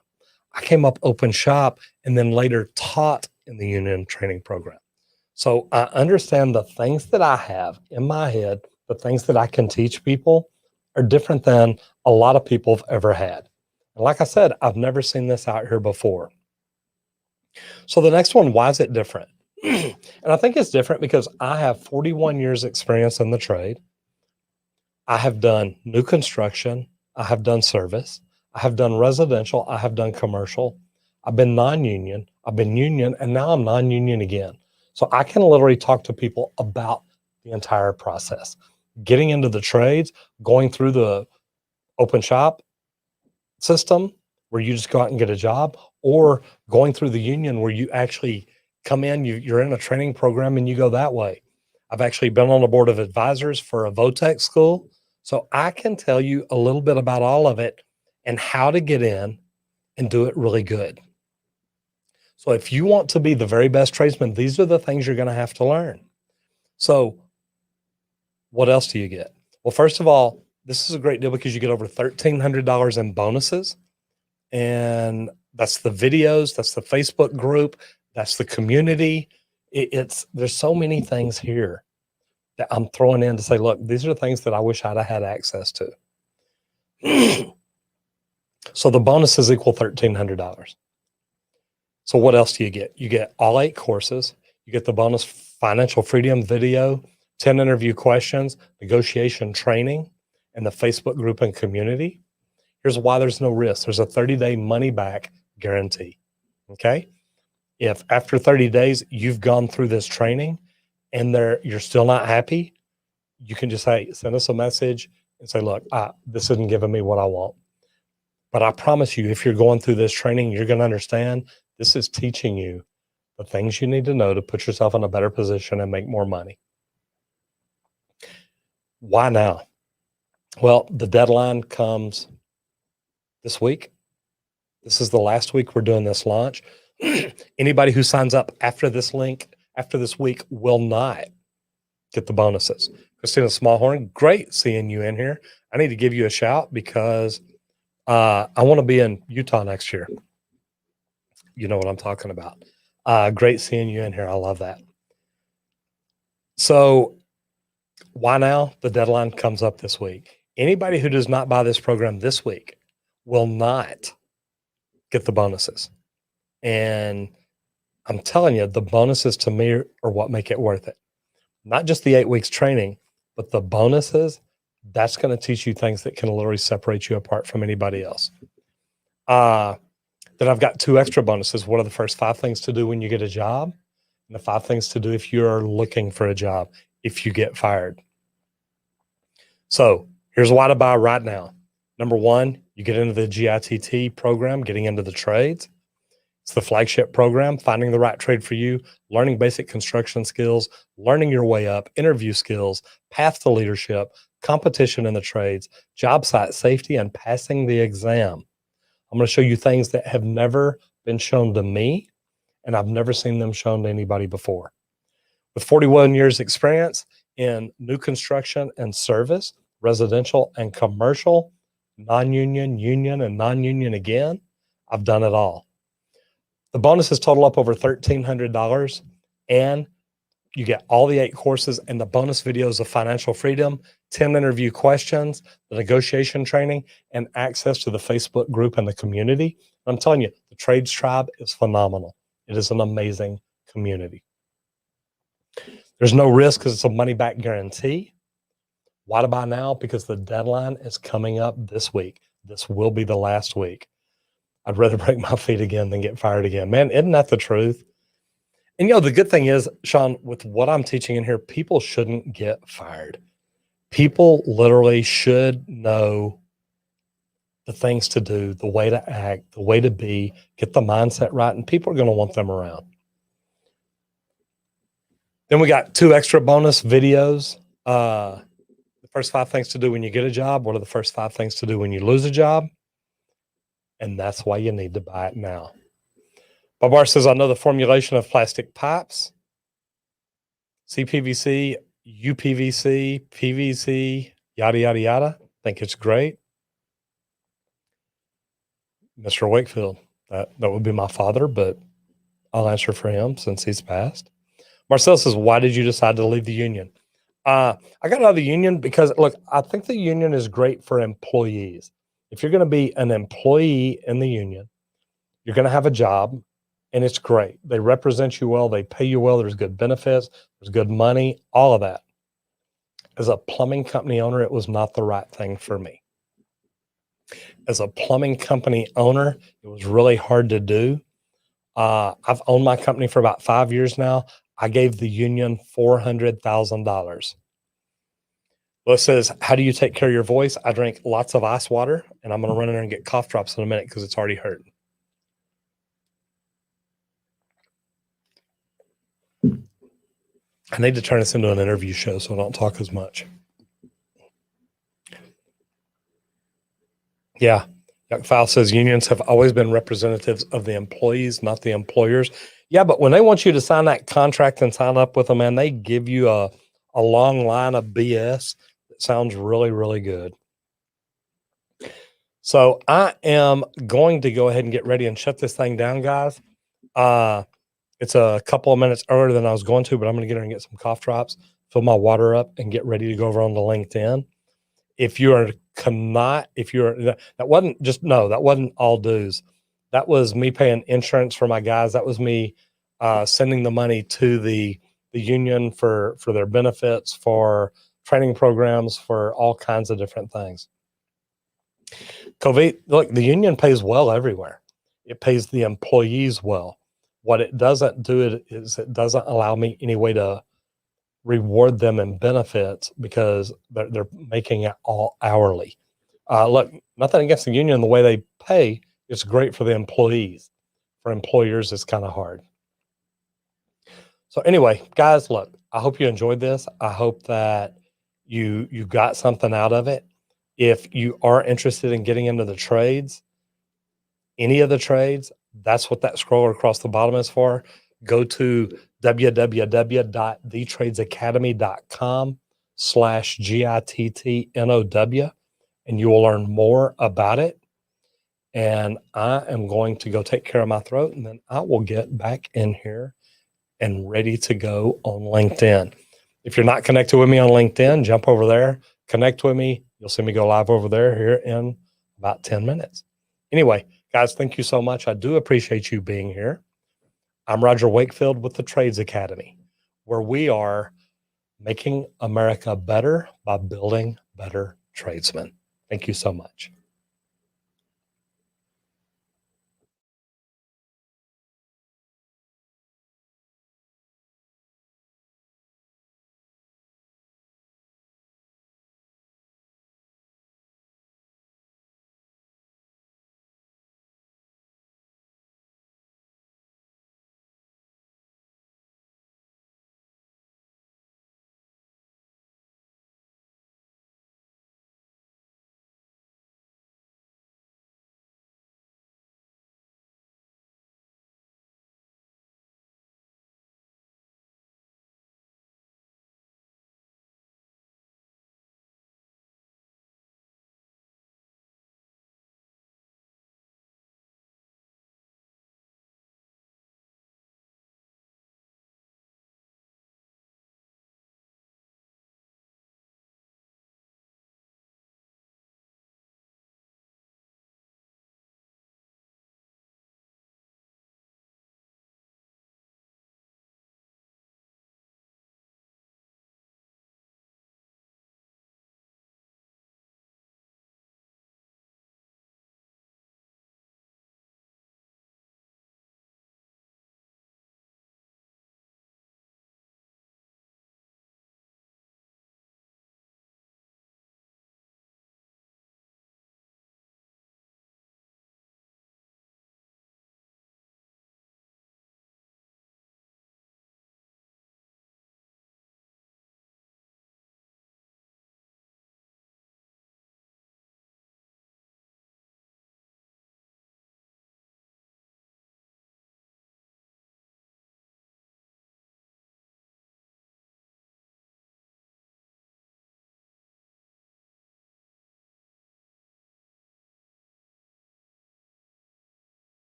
I came up open shop and then later taught in the union training program. So I understand the things that I have in my head, the things that I can teach people are different than a lot of people have ever had. And like I said, I've never seen this out here before. So the next one, why is it different? And I think it's different because I have 41 years experience in the trade. I have done new construction. I have done service. I have done residential. I have done commercial. I've been non-union. I've been union, and now I'm non-union again. So I can literally talk to people about the entire process, getting into the trades, going through the open shop system where you just go out and get a job, or going through the union where you actually come in, you're in a training program and you go that way. I've actually been on the board of advisors for a VOTEC school. So I can tell you a little bit about all of it and how to get in and do it really good. So if you want to be the very best tradesman, these are the things you're going to have to learn. So what else do you get? Well, first of all, this is a great deal because you get over $1,300 in bonuses. And that's the videos, that's the Facebook group, that's the community. There's so many things here that I'm throwing in to say, look, these are things that I wish I'd have had access to. So the bonuses equal $1,300. So what else do you get? You get all 8 courses. You get the bonus financial freedom video, 10 interview questions, negotiation training, and the Facebook group and community. Here's why there's no risk. There's a 30-day money back guarantee. Okay. If after 30 days you've gone through this training and you're still not happy, you can just send us a message and say, look, this isn't giving me what I want. But I promise you, if you're going through this training, you're going to understand this is teaching you the things you need to know to put yourself in a better position and make more money. Why now? Well, the deadline comes this week. This is the last week we're doing this launch. Anybody who signs up after this link, after this week, will not get the bonuses. Christina Smallhorn, great seeing you in here. I need to give you a shout because I want to be in Utah next year. You know what I'm talking about. Great seeing you in here. I love that. So why now? The deadline comes up this week. Anybody who does not buy this program this week will not get the bonuses. And I'm telling you, the bonuses to me are what make it worth it. Not just the 8 weeks training, but the bonuses, that's going to teach you things that can literally separate you apart from anybody else. Then I've got 2 extra bonuses. What are the first 5 things to do when you get a job? And the 5 things to do if you're looking for a job, if you get fired. So here's why to buy right now. Number 1, you get into the GITT program, getting into the trades. It's the flagship program, finding the right trade for you, learning basic construction skills, learning your way up, interview skills, path to leadership, competition in the trades, job site safety, and passing the exam. I'm going to show you things that have never been shown to me, and I've never seen them shown to anybody before. With 41 years experience in new construction and service, residential and commercial, non-union, union, and non-union again, I've done it all. The bonuses total up over $1,300, and you get all the 8 courses and the bonus videos of financial freedom, 10 interview questions, the negotiation training, and access to the Facebook group and the community. I'm telling you, the Trades Tribe is phenomenal. It is an amazing community. There's no risk because it's a money back guarantee. Why to buy now? Because the deadline is coming up this week. This will be the last week. I'd rather break my feet again than get fired again. Man, isn't that the truth? And the good thing is, Sean, with what I'm teaching in here, people shouldn't get fired. People literally should know the things to do, the way to act, the way to be, get the mindset right, and people are going to want them around. Then we got 2 extra bonus videos. The first 5 things to do when you get a job. What are the first 5 things to do when you lose a job? and that's why you need to buy it now. Babar says, I know the formulation of plastic pipes, CPVC, UPVC, PVC, yada, yada, yada. Think it's great. Mr. Wakefield, that would be my father, but I'll answer for him since he's passed. Marcel says, why did you decide to leave the union? I got out of the union because, look, I think the union is great for employees. If you're going to be an employee in the union, you're going to have a job, and it's great. They represent you well. They pay you well. There's good benefits. There's good money, all of that. As a plumbing company owner, it was not the right thing for me. As a plumbing company owner, it was really hard to do. I've owned my company for about 5 years now. I gave the union $400,000. Well, it says, how do you take care of your voice? I drink lots of ice water, and I'm going to run in there and get cough drops in a minute because it's already hurting. I need to turn this into an interview show so I don't talk as much. Yeah. Yuck File says unions have always been representatives of the employees, not the employers. Yeah, but when they want you to sign that contract and sign up with them, man, they give you a long line of BS that sounds really, really good. So I am going to go ahead and get ready and shut this thing down, guys. It's a couple of minutes earlier than I was going to, but I'm going to get her and get some cough drops, fill my water up, and get ready to go over on to LinkedIn. If you are that wasn't all dues. That was me paying insurance for my guys. That was me sending the money to the union for their benefits, for training programs, for all kinds of different things. COVID, look, the union pays well everywhere. It pays the employees well. What it doesn't do is it doesn't allow me any way to reward them in benefits because they're making it all hourly. Look, nothing against the union, the way they pay, it's great for the employees. For employers, it's kind of hard. So anyway, guys, look, I hope you enjoyed this. I hope that you got something out of it. If you are interested in getting into the trades, any of the trades, that's what that scroller across the bottom is for. Go to www.thetradesacademy.com/GITTNOW, and you will learn more about it. And I am going to go take care of my throat, and then I will get back in here and ready to go on LinkedIn. If you're not connected with me on LinkedIn, jump over there, connect with me. You'll see me go live over there here in about 10 minutes. Anyway, guys, thank you so much. I do appreciate you being here. I'm Roger Wakefield with the Trades Academy, where we are making America better by building better tradesmen. Thank you so much.